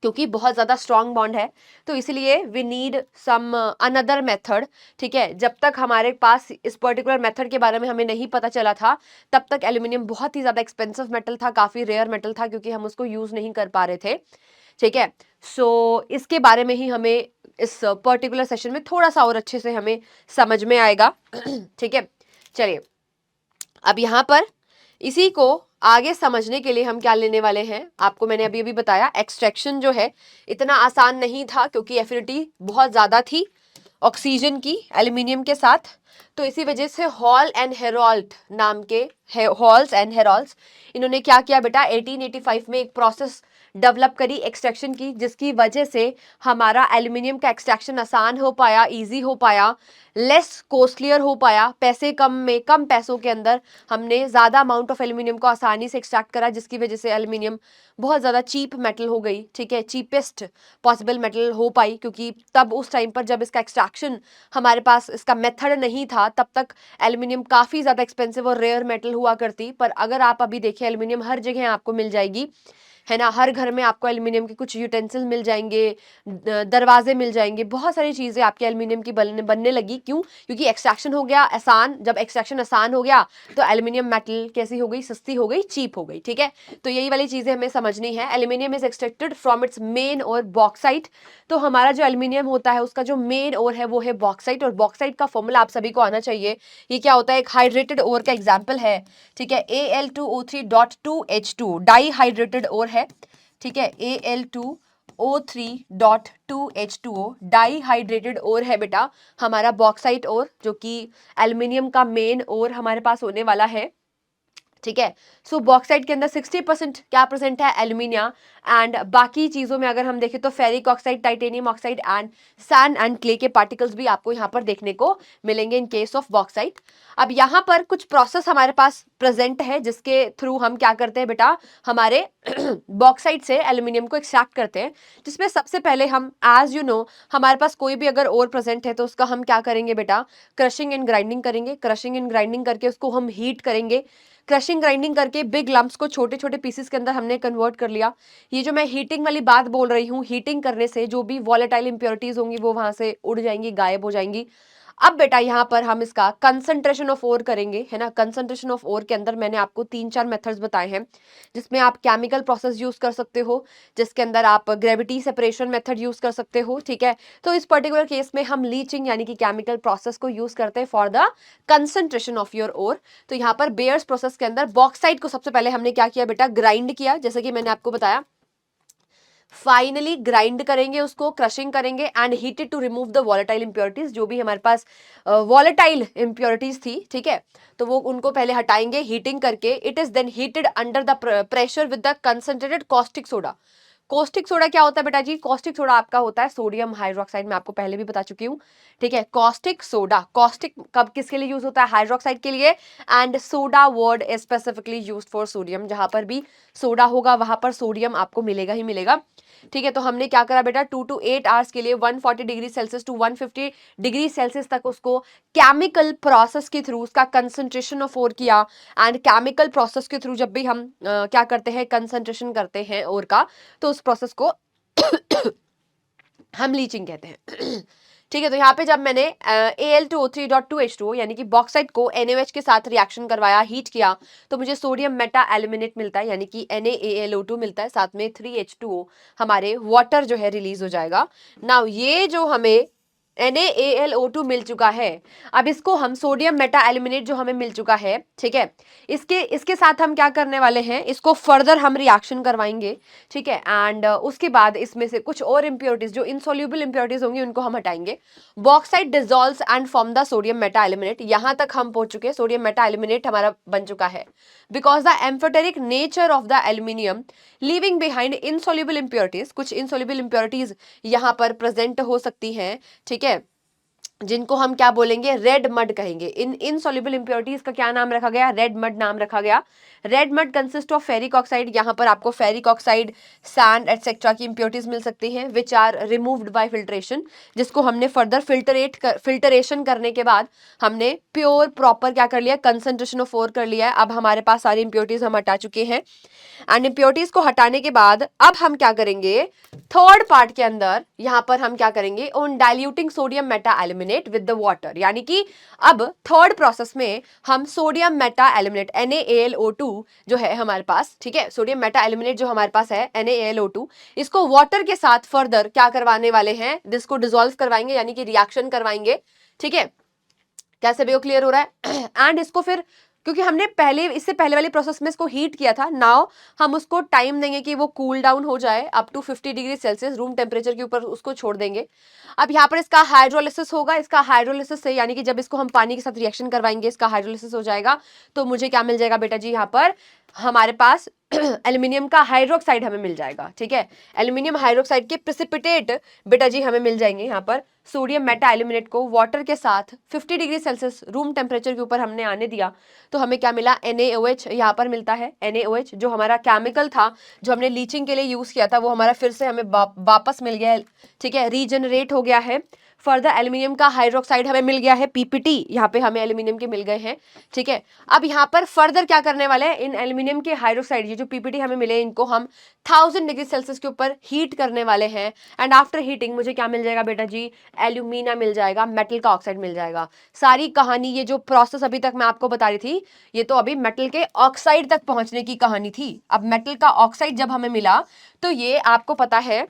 क्योंकि बहुत ज़्यादा स्ट्रॉन्ग बॉन्ड है। तो इसलिए we need some another method. ठीक है, जब तक हमारे पास इस पर्टिकुलर मेथड के बारे में हमें नहीं पता चला था तब तक एल्यूमिनियम बहुत ही ज़्यादा एक्सपेंसिव मेटल था, काफ़ी रेयर मेटल था, क्योंकि हम उसको यूज़ नहीं कर पा रहे थे। ठीक है, सो इसके बारे में ही हमें इस पर्टिकुलर सेशन में थोड़ा सा और अच्छे से हमें समझ में आएगा। ठीक है, चलिए अब यहाँ पर इसी को आगे समझने के लिए हम क्या लेने वाले हैं, आपको मैंने अभी अभी बताया एक्सट्रैक्शन जो है इतना आसान नहीं था क्योंकि एफिनिटी बहुत ज़्यादा थी ऑक्सीजन की एल्यूमिनियम के साथ। तो इसी वजह से हॉल एंड हेरोल्ट नाम के हॉल्स एंड हेरोल्ड्स इन्होंने क्या किया बेटा, 1885 में एक प्रोसेस डेवलप करी एक्सट्रैक्शन की, जिसकी वजह से हमारा एल्यूमिनियम का एक्सट्रैक्शन आसान हो पाया, इजी हो पाया, लेस कॉस्टलियर हो पाया। पैसे कम में, कम पैसों के अंदर हमने ज़्यादा अमाउंट ऑफ एल्यूमिनियम को आसानी से एक्सट्रैक्ट करा, जिसकी वजह से एल्यूमिनियम बहुत ज़्यादा चीप मेटल हो गई। ठीक है, चीपेस्ट पॉसिबल मेटल हो पाई, क्योंकि तब उस टाइम पर जब इसका एक्सट्रैक्शन हमारे पास इसका मेथड नहीं था तब तक एल्यूमिनियम काफ़ी ज़्यादा एक्सपेंसिव और रेयर मेटल हुआ करती। पर अगर आप अभी देखिए एल्यूमिनियम हर जगह आपको मिल जाएगी, है ना। हर घर में आपको एल्यूमिनियम के कुछ यूटेंसिल मिल जाएंगे, दरवाजे मिल जाएंगे, बहुत सारी चीज़ें आपकी एल्यूमिनियम की बनने लगी। क्यों? क्योंकि एक्सट्रैक्शन हो गया आसान। जब एक्सट्रैक्शन आसान हो गया तो एल्यूमिनियम मेटल कैसी हो गई, सस्ती हो गई, चीप हो गई। ठीक है, तो यही वाली चीज़ें हमें समझनी है। Aluminium is extracted from its main और बॉक्साइट। तो हमारा जो एल्यूमिनियम होता है उसका जो मेन ओर है वो है बॉक्साइट, और बॉक्साइट का फॉर्मूला आप सभी को आना चाहिए। ये क्या होता है, एक हाइड्रेटेड ओर का एग्जाम्पल है। ठीक है, Al2O3.2H2 डाई हाइड्रेटेड ओर है। ठीक है, Al2O3.2H2O डाई हाइड्रेटेड ओर है बेटा हमारा बॉक्साइट ओर, जो कि एल्यूमिनियम का मेन ओर हमारे पास होने वाला है। ठीक है, सो बॉक्साइट के अंदर 60% क्या प्रेजेंट है, एल्यूमिनिया। एंड बाकी चीज़ों में अगर हम देखें तो ferric oxide, titanium oxide and sand and clay के पार्टिकल्स भी आपको यहाँ पर देखने को मिलेंगे इन केस ऑफ बॉक्साइट। अब यहाँ पर कुछ प्रोसेस हमारे पास प्रेजेंट है जिसके थ्रू हम क्या करते हैं बेटा, हमारे बॉक्साइट से एल्यूमिनियम को एक्सट्रैक्ट करते हैं, जिसमें सबसे पहले हम एज यू नो हमारे पास कोई भी अगर ओर प्रेजेंट है तो उसका हम क्या करेंगे बेटा, क्रशिंग एंड ग्राइंडिंग करेंगे। क्रशिंग एंड ग्राइंडिंग करके उसको हम हीट करेंगे। क्रशिंग ग्राइंडिंग करके बिग लम्प्स को छोटे छोटे पीसेस के अंदर हमने कन्वर्ट कर लिया। ये जो मैं हीटिंग वाली बात बोल रही हूँ, हीटिंग करने से जो भी वॉलेटाइल इंप्योरिटीज होंगी वो वहां से उड़ जाएंगी, गायब हो जाएंगी। अब बेटा यहाँ पर हम इसका कंसंट्रेशन ऑफ ओर करेंगे, है ना। कंसंट्रेशन ऑफ ओर के अंदर मैंने आपको 3-4 मेथड्स बताए हैं, जिसमें आप केमिकल प्रोसेस यूज कर सकते हो, जिसके अंदर आप ग्रेविटी सेपरेशन मेथड यूज कर सकते हो, ठीक है। तो इस पर्टिकुलर केस में हम लीचिंग यानी कि केमिकल प्रोसेस को यूज करते हैं for the concentration of your ore. तो यहाँ पर बेयर्स प्रोसेस के अंदर बॉक्साइट को सबसे पहले हमने क्या किया बेटा, ग्राइंड किया, जैसे कि मैंने आपको बताया। फाइनली ग्राइंड करेंगे उसको, क्रशिंग करेंगे and heated to remove the volatile impurities, जो भी हमारे पास वॉलेटाइल इंप्योरिटीज थी, ठीक है। तो वो उनको पहले हटाएंगे हीटिंग करके। It is then heated under the pressure with the concentrated caustic soda. Caustic soda क्या होता है बेटा जी, कॉस्टिक सोडा आपका होता है सोडियम हाइड्रोक्साइड, मैं आपको पहले भी बता चुकी हूँ, ठीक है। कॉस्टिक सोडा, कॉस्टिक कब किसके लिए यूज होता है, हाइड्रोक्साइड के लिए, and soda word is specifically used for sodium. जहां पर भी सोडा होगा वहां पर सोडियम आपको मिलेगा ही मिलेगा, ठीक है। तो हमने क्या करा बेटा, 2 to 8 आवर्स के लिए 140 degree Celsius to 150 degree Celsius तक उसको केमिकल प्रोसेस के थ्रू उसका कंसंट्रेशन ऑफ ओर किया। एंड केमिकल प्रोसेस के थ्रू जब भी हम क्या करते हैं, कंसंट्रेशन करते हैं ओर का, तो उस प्रोसेस को हम लीचिंग कहते हैं, ठीक है। तो यहाँ पे जब मैंने Al2O3.2H2O यानी कि बॉक्साइट को NaOH के साथ रिएक्शन करवाया, हीट किया, तो मुझे सोडियम मेटा एल्यूमिनेट मिलता है, यानी कि NaAlO2 मिलता है, साथ में 3H2O हमारे वाटर जो है रिलीज हो जाएगा। नाउ ये जो हमें NaAlO2 मिल चुका है, अब इसको हम सोडियम मेटा एल्यूमिनेट जो हमें मिल चुका है, ठीक है, इसके साथ हम क्या करने वाले हैं, इसको फर्दर हम रिएक्शन करवाएंगे, ठीक है। एंड उसके बाद इसमें से कुछ और इंप्योरिटीज जो इनसॉल्युबल इंप्योरिटीज होंगी उनको हम हटाएंगे। Bauxite dissolves and form the sodium Meta aluminate. यहां तक हम पहुंच चुके हैं, सोडियम मेटा एल्यूमिनेट हमारा बन चुका है, because the amphoteric nature of the aluminium leaving behind insoluble impurities. कुछ इनसॉल्युबल इंप्योरिटीज यहां पर प्रेजेंट हो सकती हैं, ठीक है, जिनको हम क्या बोलेंगे, रेड मड कहेंगे। इन इनसॉल्युबल इंप्योरिटीज का क्या नाम रखा गया, रेड मड नाम रखा गया। Red mud consist of ferric oxide, यहाँ पर आपको फेरिक ऑक्साइड, सैंड एटसेट्रा की इंप्योरिटीज मिल सकती हैं, which are removed by filtration, जिसको हमने फर्दर फिल्टरेशन करने के बाद हमने प्योर प्रॉपर क्या कर लिया, कंसंट्रेशन ऑफ ओर कर लिया है। अब हमारे पास सारी इंप्योरिटीज हम हटा चुके हैं, एंड इंप्योरिटीज को हटाने के बाद अब हम क्या करेंगे, थर्ड पार्ट के अंदर यहां पर हम क्या करेंगे, on diluting sodium Meta aluminate with the water, यानी कि अब थर्ड प्रोसेस में हम सोडियम मेटा एल्यूमिनेट NaAlO2 जो है हमारे पास, ठीक है, सोडियम मेटा एल्यूमिनेट जो हमारे पास है NaAlO2, इसको वाटर के साथ फर्दर क्या करवाने वाले हैं, जिसको डिसॉल्व करवाएंगे, यानी कि रिएक्शन करवाएंगे, ठीक है। कैसे भी क्लियर हो रहा है। एंड इसको फिर, क्योंकि हमने पहले इससे पहले वाली प्रोसेस में इसको हीट किया था, नाउ हम उसको टाइम देंगे कि वो कूल डाउन हो जाए up to 50 degree Celsius, room temperature के ऊपर उसको छोड़ देंगे। अब यहाँ पर इसका हाइड्रोलिसिस होगा, इसका हाइड्रोलिसिस से यानी कि जब इसको हम पानी के साथ रिएक्शन करवाएंगे, इसका हाइड्रोलिसिस हो जाएगा, तो मुझे क्या मिल जाएगा बेटा जी, यहाँ पर हमारे पास एल्यूमिनियम का हाइड्रोक्साइड हमें मिल जाएगा, ठीक है। एल्यूमिनियम हाइड्रोक्साइड के प्रेसिपिटेट बेटा जी हमें मिल जाएंगे। यहाँ पर सोडियम मेटा एल्यूमिनेट को वाटर के साथ 50 डिग्री सेल्सियस रूम टेम्परेचर के ऊपर हमने आने दिया, तो हमें क्या मिला, NaOH यहाँ पर मिलता है। NaOH जो हमारा केमिकल था, जो हमने लीचिंग के लिए यूज किया था, वो हमारा फिर से हमें वापस मिल गया है, ठीक है, रीजनरेट हो गया है। फर्दर एल्यूमिनियम का हाइड्रोक्साइड हमें मिल गया है, PPT यहाँ पे हमें एल्यूमिनियम के मिल गए हैं, ठीक है। अब यहाँ पर फर्दर क्या करने वाले हैं, इन एल्यूमिनियम के हाइड्रोक्साइड, ये जो PPT हमें मिले, इनको हम 1000 डिग्री सेल्सियस के ऊपर हीट करने वाले हैं। एंड आफ्टर हीटिंग मुझे क्या मिल जाएगा बेटा जी, एल्यूमिना मिल जाएगा, मेटल का ऑक्साइड मिल जाएगा। सारी कहानी, ये जो प्रोसेस अभी तक मैं आपको बता रही थी, ये तो अभी मेटल के ऑक्साइड तक पहुंचने की कहानी थी। अब मेटल का ऑक्साइड जब हमें मिला, तो ये आपको पता है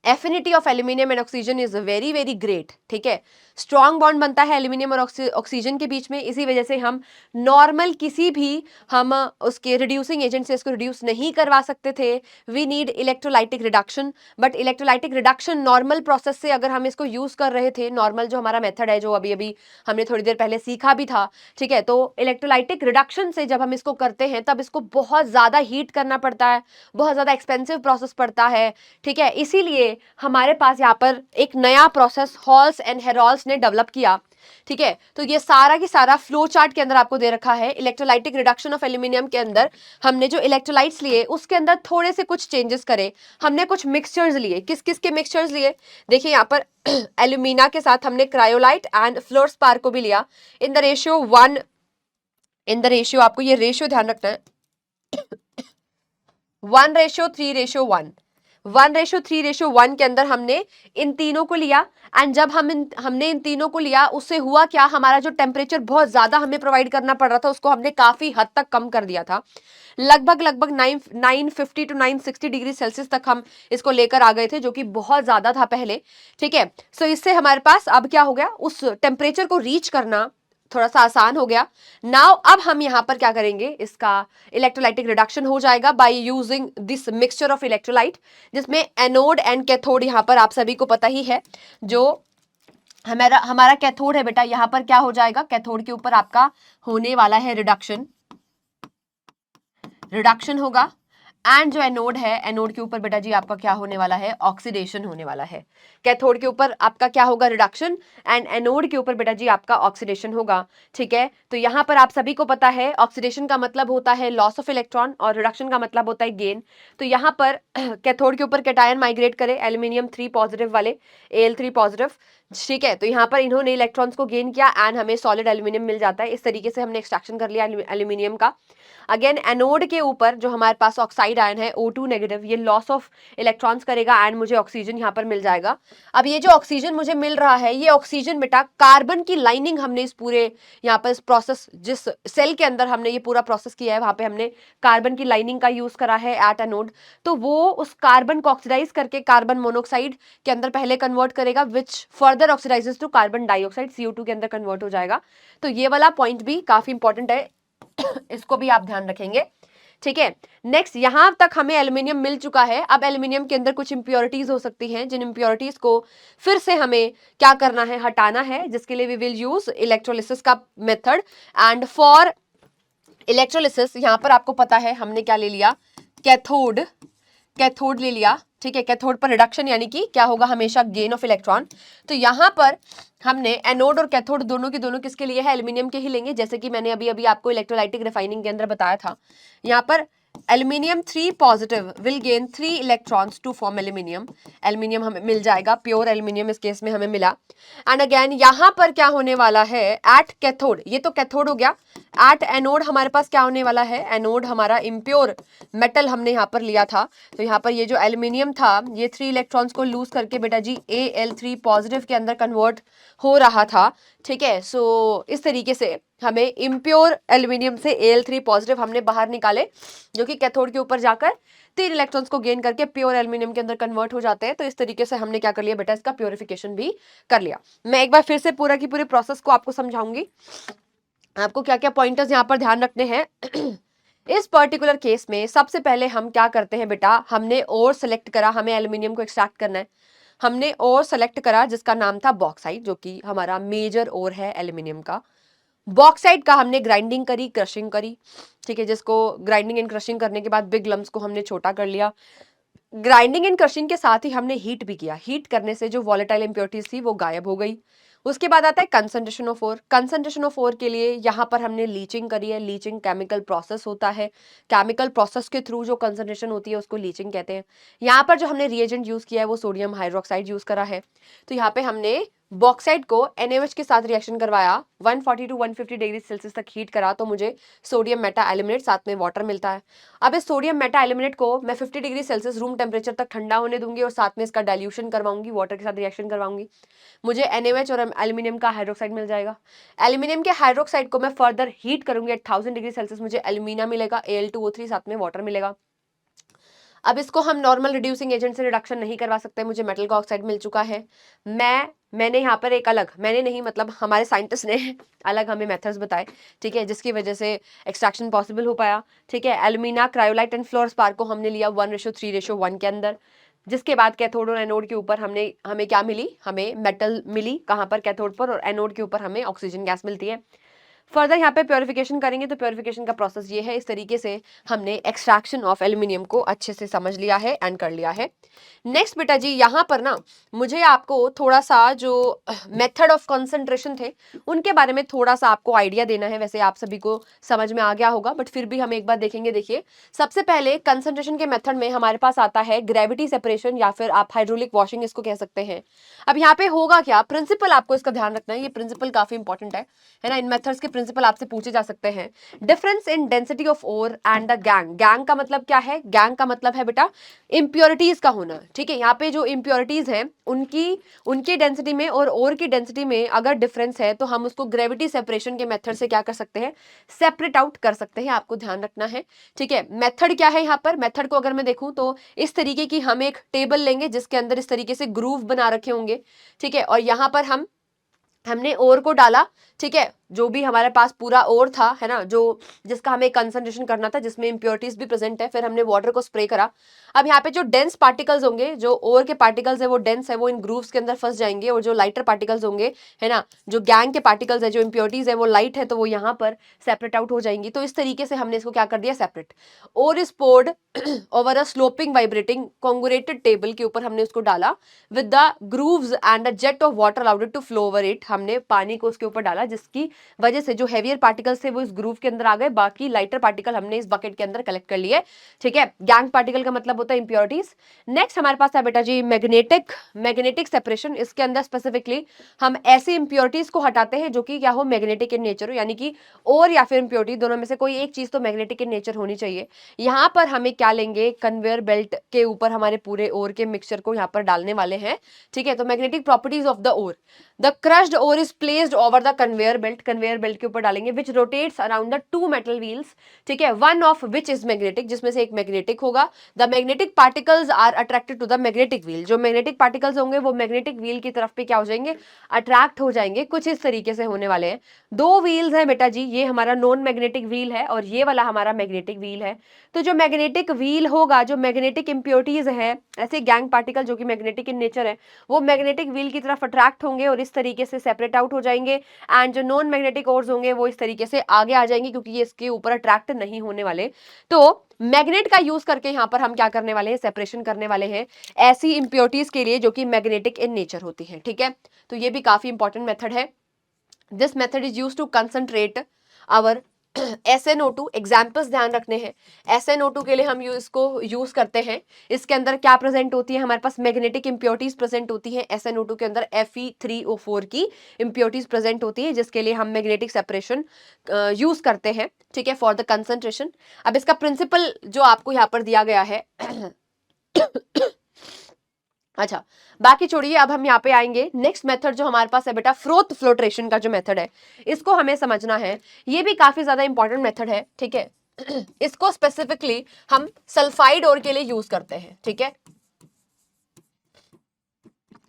affinity of aluminium and oxygen is very very great, ठीक है। स्ट्रॉन्ग बॉन्ड बनता है एल्यूमिनियम और ऑक्सीजन के बीच में, इसी वजह से हम नॉर्मल किसी भी हम उसके रिड्यूसिंग एजेंट से इसको रिड्यूस नहीं करवा सकते थे। We need electrolytic reduction, but electrolytic reduction normal process से अगर हम इसको यूज कर रहे थे, नॉर्मल जो हमारा मेथड है, जो अभी अभी हमने थोड़ी देर पहले सीखा भी था, ठीक है, तो इलेक्ट्रोलाइटिक रिडक्शन से जब हम इसको करते हैं, तब इसको बहुत ज्यादा हीट करना पड़ता है, बहुत ज्यादा एक्सपेंसिव प्रोसेस पड़ता है, ठीक है। इसीलिए हमारे पास यहाँ पर एक नया प्रोसेस हॉल्स एंड हेरॉल्स ने डेवलप किया, ठीक है। तो ये सारा की सारा फ्लो चार्ट के अंदर आपको दे रखा है। इलेक्ट्रोलाइटिक रिडक्शन ऑफ एल्यूमिनियम के अंदर हमने जो इलेक्ट्रोलाइट्स लिए, उसके अंदर थोड़े से कुछ चेंजेस करे, हमने कुछ मिक्सचर्स लिए। किस किस के मिक्सचर्स लिए, देखिए यहाँ पर एल्यूमिना के साथ हमने क्रायोलाइट एंड फ्लोरस्पार को भी लिया in the ratio 1, in the ratio, आपको ये रेशियो ध्यान रखना है, 1:3:1, 1:3:1 के अंदर हमने इन तीनों को लिया, एंड जब हमने इन तीनों को लिया, उससे हुआ क्या, हमारा जो टेम्परेचर बहुत ज्यादा हमें प्रोवाइड करना पड़ रहा था उसको हमने काफी हद तक कम कर दिया था। लगभग 950 टू 960 डिग्री सेल्सियस तक हम इसको लेकर आ गए थे, जो कि बहुत ज्यादा था पहले। ठीक है, सो इससे हमारे पास अब क्या हो गया, उस टेम्परेचर को रीच करना थोड़ा सा आसान हो गया। नाउ अब हम यहां पर क्या करेंगे, इसका इलेक्ट्रोलाइटिक रिडक्शन हो जाएगा by using this mixture of electrolyte, जिसमें एनोड एंड कैथोड यहां पर आप सभी को पता ही है। जो हमारा कैथोड है बेटा, यहां पर क्या हो जाएगा, कैथोड के ऊपर आपका होने वाला है रिडक्शन होगा, एंड जो एनोड है, एनोड के ऊपर बेटा जी आपका क्या होने वाला है, ऑक्सीडेशन होने वाला है। कैथोड के ऊपर आपका क्या होगा, रिडक्शन, एंड एनोड के ऊपर बेटा जी आपका ऑक्सीडेशन होगा। ठीक है, तो यहां पर आप सभी को पता है ऑक्सीडेशन का मतलब होता है लॉस ऑफ इलेक्ट्रॉन और रिडक्शन का मतलब होता है गेन। तो यहां पर कैथोड के ऊपर कैटायन माइग्रेट करे, एल्यूमिनियम 3 पॉजिटिव वाले, Al3 पॉजिटिव। ठीक है, तो यहाँ पर इन्होंने इलेक्ट्रॉन्स को गेन किया एंड हमें सॉलिड एल्यूमिनियम मिल जाता है। इस तरीके से हमने एक्सट्रैक्शन कर लिया एल्यूमिनियम का। अगेन एनोड के ऊपर जो हमारे पास ऑक्साइड आयन है O2 नेगेटिव, ये लॉस ऑफ इलेक्ट्रॉन्स करेगा एंड मुझे ऑक्सीजन यहाँ पर मिल जाएगा। अब ये जो ऑक्सीजन मुझे मिल रहा है, ये ऑक्सीजन बेटा कार्बन की लाइनिंग हमने इस पूरे यहाँ पर इस प्रोसेस, जिस सेल के अंदर हमने ये पूरा प्रोसेस किया है, वहां पे हमने कार्बन की लाइनिंग का यूज करा है एट एनोड। तो वो उस कार्बन को ऑक्सीडाइज करके कार्बन मोनोऑक्साइड के अंदर पहले कन्वर्ट करेगा, which further oxidises to carbon dioxide, CO2 के अंदर कन्वर्ट हो जाएगा। तो ये वाला पॉइंट भी काफी इंपॉर्टेंट है, इसको भी आप ध्यान रखेंगे। ठीक है, नेक्स्ट यहां तक हमें एल्यूमिनियम मिल चुका है। अब एल्यूमिनियम के अंदर कुछ इंप्योरिटीज हो सकती हैं, जिन इंप्योरिटीज को फिर से हमें क्या करना है, हटाना है, जिसके लिए वी विल यूज इलेक्ट्रोलिसिस का मेथड। एंड फॉर इलेक्ट्रोलिसिस यहां पर आपको पता है हमने क्या ले लिया, कैथोड ले लिया। ठीक है, कैथोड पर रिडक्शन यानी कि क्या होगा, हमेशा गेन ऑफ इलेक्ट्रॉन। तो यहां पर हमने एनोड और कैथोड दोनों के दोनों किसके लिए है, एल्यूमिनियम के ही लेंगे, जैसे कि मैंने अभी अभी आपको इलेक्ट्रोलाइटिक रिफाइनिंग के अंदर बताया था। यहां पर aluminium 3 positive will gain 3 electrons to form aluminium. Aluminium हमें मिल जाएगा, प्योर एल्यूमिनियम इस केस में हमें मिला। एंड अगेन यहां पर क्या होने वाला है, एट कैथोड, ये तो कैथोड हो गया, एट एनोड हमारे पास क्या होने वाला है, एनोड हमारा इम्प्योर मेटल हमने यहाँ पर लिया था। तो यहाँ पर ये जो एल्यूमिनियम था, ये 3 इलेक्ट्रॉन्स को लूज करके बेटा जी Al3 पॉजिटिव के अंदर कन्वर्ट हो रहा था। ठीक है, सो इस तरीके से हमें इम्प्योर एल्यूमिनियम से Al3 पॉजिटिव हमने बाहर निकाले, जो कि कैथोड के ऊपर जाकर 3 इलेक्ट्रॉन्स को गेन करके प्योर एल्यूमिनियम के अंदर कन्वर्ट हो जाते हैं। तो इस तरीके से हमने क्या कर लिया बेटा, इसका प्योरिफिकेशन भी कर लिया। मैं एक बार फिर से पूरा की पूरी प्रोसेस को आपको समझाऊंगी, आपको क्या क्या पॉइंटर्स यहाँ पर ध्यान रखने हैं। इस पर्टिकुलर केस में सबसे पहले हम क्या करते हैं बेटा, हमने ओर सेलेक्ट करा, हमें एल्यूमिनियम को एक्सट्रैक्ट करना है। हमने ओर सेलेक्ट करा जिसका नाम था बॉक्साइट, जो कि हमारा मेजर ओर है एल्यूमिनियम का। बॉक्साइट का हमने ग्राइंडिंग करी, क्रशिंग करी। ठीक है, जिसको ग्राइंडिंग एंड क्रशिंग करने के बाद बिग लम्स को हमने छोटा कर लिया। ग्राइंडिंग एंड क्रशिंग के साथ ही हमने हीट भी किया। हीट करने से जो वॉलेटाइल इंप्योरिटीज थी वो गायब हो गई। उसके बाद आता है concentration of ore. Concentration of ore के लिए यहाँ पर हमने लीचिंग करी है। लीचिंग केमिकल प्रोसेस होता है, केमिकल प्रोसेस के थ्रू जो कंसंट्रेशन होती है उसको लीचिंग कहते हैं। यहाँ पर जो हमने रिएजेंट यूज किया है वो सोडियम हाइड्रोक्साइड यूज करा है। तो यहाँ पे हमने बॉक्साइट को NaOH के साथ रिएक्शन करवाया, 140 टू 150 डिग्री सेल्सियस तक हीट करा, तो मुझे सोडियम मेटा एल्यूमिनेट साथ में वाटर मिलता है। अब इस सोडियम मेटा एल्यूमिनेट को मैं 50 डिग्री सेल्सियस रूम टेम्परेचर तक ठंडा होने दूंगी और साथ में इसका डाइल्यूशन करवाऊंगी, वाटर के साथ रिएक्शन करवाऊंगी। मुझे NaOH और एल्यूमिनियम का हाइड्रोक्साइड मिल जाएगा। एल्यूमिनियम के हाइड्रोक्साइड को मैं फर्दर हीट करूंगी एट 1000 डिग्री सेल्सियस, मुझे एल्यूमिना मिलेगा, Al2O3 साथ में वाटर मिलेगा। अब इसको हम नॉर्मल रिड्यूसिंग एजेंट से रिडक्शन नहीं करवा सकते, मुझे मेटल का ऑक्साइड मिल चुका है। मैंने यहाँ पर एक अलग, मैंने नहीं मतलब हमारे साइंटिस्ट ने अलग हमें मेथड्स बताए, ठीक है, जिसकी वजह से एक्सट्रैक्शन पॉसिबल हो पाया। ठीक है, एल्यूमिना, क्रायोलाइट एंड फ्लोरस्पार को हमने लिया 1:3:1 के अंदर। जिसके बाद कैथोड और एनोड के ऊपर हमें क्या मिली, हमें मेटल मिली, कहाँ पर, कैथोड पर, और एनोड के ऊपर हमें ऑक्सीजन गैस मिलती है। फर्दर यहाँ पे प्योरिफिकेशन करेंगे तो प्योरिफिकेशन का प्रोसेस ये है। इस तरीके से हमने एक्सट्रैक्शन ऑफ एल्यूमिनियम को अच्छे से समझ लिया है एंड कर लिया है। नेक्स्ट बेटा जी, यहाँ पर ना मुझे आपको थोड़ा सा जो मेथड ऑफ कंसंट्रेशन थे उनके बारे में थोड़ा सा आपको आइडिया देना है। वैसे आप सभी को समझ में आ गया होगा, बट फिर भी हम एक बार देखेंगे। देखिए, सबसे पहले कंसंट्रेशन के मेथड में हमारे पास आता है ग्रेविटी सेपरेशन, या फिर आप हाइड्रोलिक वॉशिंग इसको कह सकते हैं। अब यहाँ पे होगा क्या, प्रिंसिपल आपको इसका ध्यान रखना है, ये प्रिंसिपल काफी इंपॉर्टेंट है ना। इन मेथड्स के प्रिंसिपल आपसे पूछे जा सकते हैं। Difference in density of ore and the gangue. Gangue का मतलब क्या है? गैंग का मतलब है बेटा इम्प्योरिटीज का होना, ठीक है। यहाँ पे जो इम्प्योरिटीज हैं उनकी डेंसिटी में और ओर की डेंसिटी में अगर डिफरेंस है तो हम उसको ग्रेविटी सेपरेशन के मेथड से क्या कर सकते हैं? सेपरेट आउट कर सकते हैं। आपको ध्यान रखना है, ठीक है। मेथड क्या है यहाँ पर? मेथड को अगर मैं देखूं तो इस तरीके की हम एक टेबल लेंगे जिसके अंदर इस तरीके से ग्रूव बना रखे होंगे, ठीक है, और यहाँ पर हमने ओर को डाला, ठीक है, जो भी हमारे पास पूरा ओर था, है ना, जो जिसका हमें कंसंट्रेशन करना था, जिसमें इंप्योरिटीज भी प्रेजेंट है, फिर हमने वाटर को स्प्रे करा। अब यहाँ पे जो डेंस पार्टिकल्स होंगे, जो ओर के पार्टिकल्स है वो डेंस है, वो इन ग्रूव्स के अंदर फंस जाएंगे, और जो लाइटर पार्टिकल्स होंगे, है ना, जो गैंग के पार्टिकल्स है, जो इंप्योरिटीज है वो लाइट है, तो वो यहाँ पर सेपरेट आउट हो जाएंगी। तो इस तरीके से हमने इसको क्या कर दिया? Separate. Ore is poured over a sloping vibrating corrugated table के ऊपर हमने उसको डाला with the grooves and a jet of water allowed it to flow over it. हमने पानी को उसके ऊपर डाला जिसकी वजह से जो हेवियर पार्टिकल्स थे वो इस ग्रूव के अंदर आ गए, बाकी लाइटर पार्टिकल हमने इस बकेट के अंदर कलेक्ट कर लिए, ठीक है। गैंग पार्टिकल का मतलब होता है इंप्योरिटीज। नेक्स्ट हमारे पास है बेटा जी मैग्नेटिक सेपरेशन। इसके अंदर स्पेसिफिकली हम ऐसी इंप्योरिटीज को हटाते हैं जो कि क्या हो? मैग्नेटिक इन नेचर हो, यानी कि और या फिर इंप्योरिटी दोनों में से कोई एक चीज तो मैग्नेटिक इन नेचर होनी चाहिए। यहाँ पर हमें क्या लेंगे? कन्वेयर बेल्ट के ऊपर हमारे पूरे ओर के मिक्सचर को यहाँ पर डालने वाले हैं, ठीक है। तो magnetic properties of the ore, the crushed ore is placed over the conveyor belt के ऊपर डालेंगे, which rotates around the two metal wheels, ठीक है, one of which is magnetic, जिसमें से एक मैग्नेटिक होगा। The magnetic particles are attracted to the magnetic wheel. जो मैग्नेटिक पार्टिकल्स होंगे वो मैग्नेटिक व्हील की तरफ पे क्या हो जाएंगे? अट्रैक्ट हो जाएंगे। कुछ इस तरीके से होने वाले हैं। दो व्हील्स हैं बेटा जी, ये हमारा नॉन मैग्नेटिक व्हील है और ये वाला हमारा मैग्नेटिक व्हील है। तो जो मैग्नेटिक व्हील होगा, जो मैग्नेटिक इंप्योरिटीज है, ऐसे गैंग पार्टिकल जो कि मैग्नेटिक इन नेचर है, वो मैग्नेटिक व्हील की तरफ अट्रैक्ट होंगे और इस तरीके से सेपरेट आउट हो जाएंगे। एंड जो नॉन मैग्नेटिक ओर्स होंगे वो इस तरीके से आगे आ जाएंगे क्योंकि ये इसके ऊपर अट्रैक्ट नहीं होने वाले। तो मैग्नेट का यूज करके यहाँ पर हम क्या करने वाले हैं? सेपरेशन करने वाले हैं ऐसी इंप्योरिटीज के लिए जो कि मैग्नेटिक इन नेचर होती है, ठीक है। तो ये भी काफी इंपॉर्टेंट मेथड है। This method is use to concentrate our SnO2। Examples ध्यान रखने हैं। SnO2 के लिए हम इसको यूज करते हैं। इसके अंदर क्या प्रेजेंट होती है? हमारे पास मैग्नेटिक इंप्योरिटीज प्रेजेंट होती है। SnO2 के अंदर Fe3O4 की इंप्योरिटीज प्रेजेंट होती है जिसके लिए हम मैग्नेटिक सेपरेशन यूज करते हैं, ठीक है, फॉर द कंसंट्रेशन। अब इसका प्रिंसिपल जो आपको यहाँ पर दिया गया है अच्छा, बाकी छोड़िए, अब हम यहाँ पे आएंगे। नेक्स्ट मेथड जो हमारे पास है बेटा फ्रोथ फ्लोट्रेशन का जो मेथड है, इसको हमें समझना है। ये भी काफी ज्यादा इंपॉर्टेंट मेथड है, ठीक है। इसको स्पेसिफिकली हम सल्फाइड ओर के लिए यूज करते हैं, ठीक है।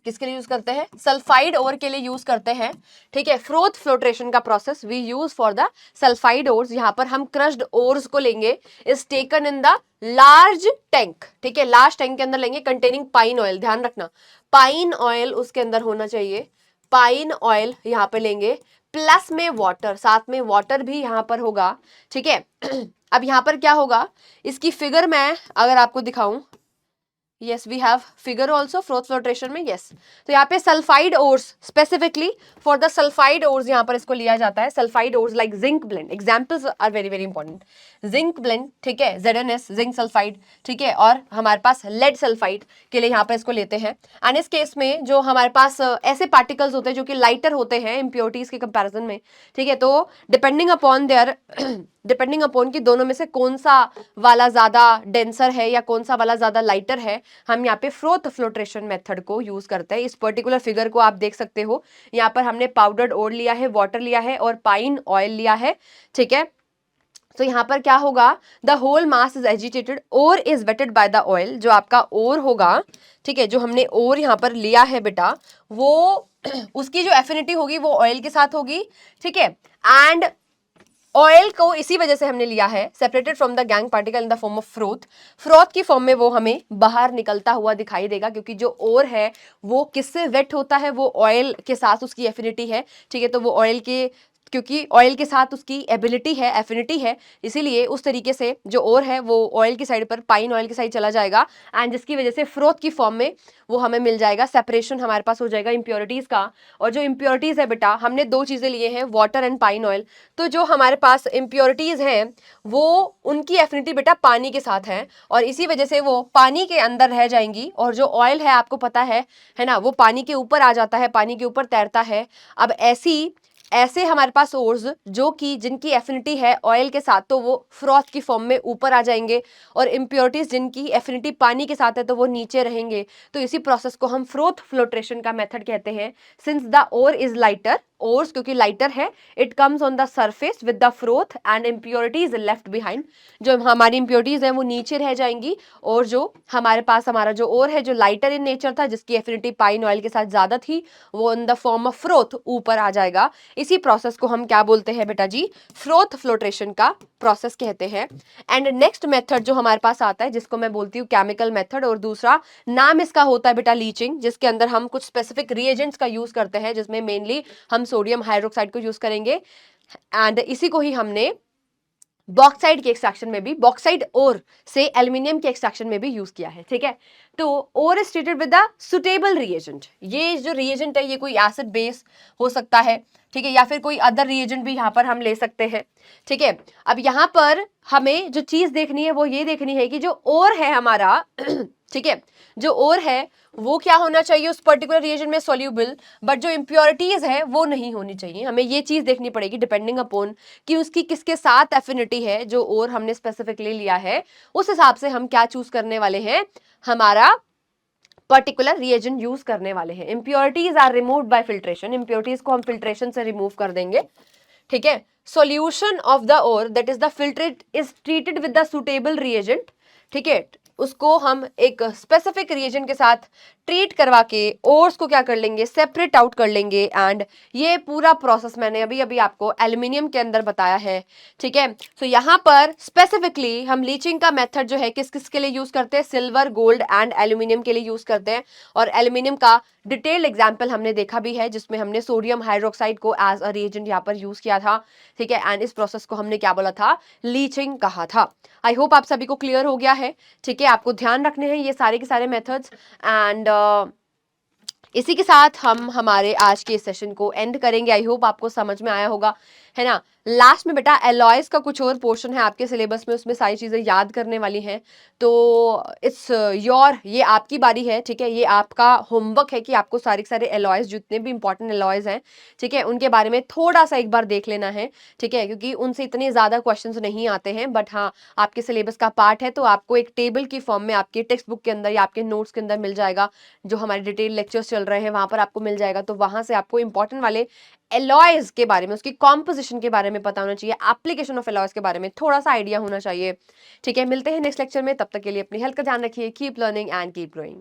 किसके लिए यूज करते हैं? सल्फाइड ओर के लिए यूज करते हैं, ठीक है। फ्रोथ फ्लोट्रेशन का process we use for the sulphide ores. यहां पर हम क्रश्ड ओर्स को लेंगे, is taken in the large tank, ठीक है, लार्ज टैंक के अंदर लेंगे कंटेनिंग पाइन ऑयल। ध्यान रखना, पाइन ऑयल उसके अंदर होना चाहिए। पाइन ऑयल यहाँ पे लेंगे, प्लस में वाटर, साथ में वाटर भी यहाँ पर होगा, ठीक है। अब यहाँ पर क्या होगा? इसकी फिगर मैं अगर आपको दिखाऊं, yes we have figure also froth filtration में, yes। तो यहाँ पे sulphide ores, specifically for the sulphide ores यहाँ पर इसको लिया जाता है। Sulphide ores like zinc blende, examples are very very important. Zinc blende, ठीक है, ZnS जिंक सल्फाइड, ठीक है, और हमारे पास लेड सल्फाइड के लिए यहाँ पर इसको लेते हैं। एंड इस केस में जो हमारे पास ऐसे पार्टिकल्स होते हैं जो कि लाइटर होते हैं इम्प्योरिटीज के कंपैरिजन में, ठीक है, तो डिपेंडिंग अपॉन कि दोनों में से कौन सा वाला ज्यादा डेंसर है या कौन सा वाला ज्यादा लाइटर है, हम यहाँ पे फ्रोथ फ्लोट्रेशन मेथड को यूज करते हैं। इस पर्टिकुलर फिगर को आप देख सकते हो, यहाँ पर हमने पाउडर्ड ओर लिया है, वाटर लिया है और पाइन ऑयल लिया है, ठीक है। तो यहाँ पर क्या होगा? The whole mass is agitated, ore is wetted by the oil. जो आपका ओर होगा, ठीक है, जो हमने ओर यहाँ पर लिया है बेटा, वो उसकी जो एफिनिटी होगी वो ऑयल के साथ होगी, ठीक है। एंड ऑयल को इसी वजह से हमने लिया है, separated from the gangue particle in the form of froth. Froth की फॉर्म में वो हमें बाहर निकलता हुआ दिखाई देगा क्योंकि जो ओर है वो किससे वेट होता है? वो ऑयल के साथ उसकी एफिनिटी है, ठीक है। तो वो ऑयल के, क्योंकि ऑयल के साथ उसकी एबिलिटी है, एफिनिटी है, इसीलिए उस तरीके से जो ओर है वो ऑयल की साइड पर, पाइन ऑयल की साइड चला जाएगा एंड जिसकी वजह से फ्रोथ की फॉर्म में वो हमें मिल जाएगा। सेपरेशन हमारे पास हो जाएगा इंप्योरिटीज का। और जो इंप्योरिटीज है बेटा, हमने दो चीजें लिए हैं, वाटर एंड पाइन ऑयल। तो जो हमारे पास इंप्योरिटीज हैं वो उनकी एफिनिटी बेटा पानी के साथ है और इसी वजह से वो पानी के अंदर रह जाएंगी। और जो ऑयल है आपको पता है ना, वो पानी के ऊपर आ जाता है, पानी के ऊपर तैरता है। अब ऐसी ऐसे हमारे पास ओर्स जो कि जिनकी एफिनिटी है ऑयल के साथ तो वो फ्रॉथ की फॉर्म में ऊपर आ जाएंगे, और इम्प्योरिटीज जिनकी एफिनिटी पानी के साथ है तो वो नीचे रहेंगे। तो इसी प्रोसेस को हम फ्रोथ फ्लोटेशन का मेथड कहते हैं। Since the ore is lighter, ores क्योंकि लाइटर है, it comes on the surface with the froth and impurities left behind. जो हमारी इम्प्योरिटीज है वो नीचे रह जाएंगी, और जो हमारे पास हमारा जो ओर है जो लाइटर इन नेचर था, जिसकी एफिनिटी पाइन ऑयल के साथ ज्यादा थी, वो in the form of froth ऊपर आ जाएगा। इसी प्रोसेस को हम क्या बोलते हैं बेटा जी? फ्रोथ फ्लोटेशन का प्रोसेस कहते हैं। एंड नेक्स्ट मेथड जो हमारे पास आता है जिसको मैं बोलती हूँ केमिकल मेथड, और दूसरा नाम इसका होता है बेटा लीचिंग, जिसके अंदर हम कुछ स्पेसिफिक रिएजेंट्स का यूज करते हैं, जिसमें मेनली हम सोडियम हाइड्रोक्साइड को यूज करेंगे। एंड इसी को ही हमने बॉक्साइड के एक्सट्रैक्शन में भी, बॉक्साइड ओर से एल्यूमिनियम के एक्सट्रैक्शन में भी यूज किया है। ठीक है, तो ore is treated with the suitable reagent. ये जो रिएजेंट है ये कोई एसिड बेस हो सकता है, ठीक है, या फिर कोई अदर रिएजेंट भी यहाँ पर हम ले सकते हैं। ठीक है, अब यहाँ पर हमें जो चीज देखनी है वो ये देखनी है कि जो ओर है हमारा ठीक है, जो ओर है वो क्या होना चाहिए उस पर्टिकुलर रिएजेंट में सॉल्यूबल, बट जो इंप्योरिटीज है वो नहीं होनी चाहिए। हमें ये चीज देखनी पड़ेगी डिपेंडिंग अपॉन कि उसकी किसके साथ एफिनिटी है, जो ओर हमने स्पेसिफिकली लिया है उस हिसाब से हम क्या चूज करने वाले हैं, हमारा पर्टिकुलर रिएजेंट यूज करने वाले हैं। Impurities are removed by filtration, impurities को हम फिल्ट्रेशन से रिमूव कर देंगे। ठीक है, solution of the ore that is the filtrate is treated with the suitable reagent. ठीक है, उसको हम एक स्पेसिफिक रिएजेंट के साथ ट्रीट करवा के ओर्स को क्या कर लेंगे, सेपरेट आउट कर लेंगे। एंड ये पूरा प्रोसेस मैंने अभी अभी आपको एल्यूमिनियम के अंदर बताया है। ठीक है, तो यहाँ पर स्पेसिफिकली हम लीचिंग का मेथड जो है किस किस के लिए यूज करते हैं, सिल्वर, गोल्ड एंड एल्यूमिनियम के लिए यूज करते हैं। और एल्यूमिनियम का डिटेल एग्जाम्पल हमने देखा भी है, जिसमें हमने सोडियम हाइड्रोक्साइड को एज अ रिएजेंट यहाँ पर यूज किया था। ठीक है, एंड इस प्रोसेस को हमने क्या बोला था, लीचिंग कहा था। आई होप आप सभी को क्लियर हो गया है। ठीक है, आपको ध्यान रखने हैं ये सारे के सारे मेथड्स। एंड इसी के साथ हम हमारे आज के सेशन को एंड करेंगे। आई होप आपको समझ में आया होगा, है ना। लास्ट में बेटा एलॉयज का कुछ और पोर्शन है आपके सिलेबस में, उसमें सारी चीज़ें याद करने वाली हैं। तो इट्स योर, ये आपकी बारी है। ठीक है, ये आपका होमवर्क है कि आपको सारे के सारे एलॉयज, जितने भी इंपॉर्टेंट एलॉयज हैं, ठीक है, उनके बारे में थोड़ा सा एक बार देख लेना है। ठीक है, क्योंकि उनसे इतने ज़्यादा क्वेश्चन नहीं आते हैं, बट हाँ आपके सिलेबस का पार्ट है, तो आपको एक टेबल की फॉर्म में आपके टेक्स्ट बुक के अंदर या आपके नोट्स के अंदर मिल जाएगा। जो हमारे डिटेल लेक्चर्स चल रहे हैं वहाँ पर आपको मिल जाएगा, तो वहाँ से आपको इंपॉर्टेंट वाले एलॉयज के बारे में, उसकी कॉम्पोजिशन के बारे में पता होना चाहिए, एप्लीकेशन ऑफ एलॉयज के बारे में थोड़ा सा आइडिया होना चाहिए। ठीक है, मिलते हैं नेक्स्ट लेक्चर में, तब तक के लिए अपनी हेल्थ का ध्यान रखिए। Keep learning and keep growing.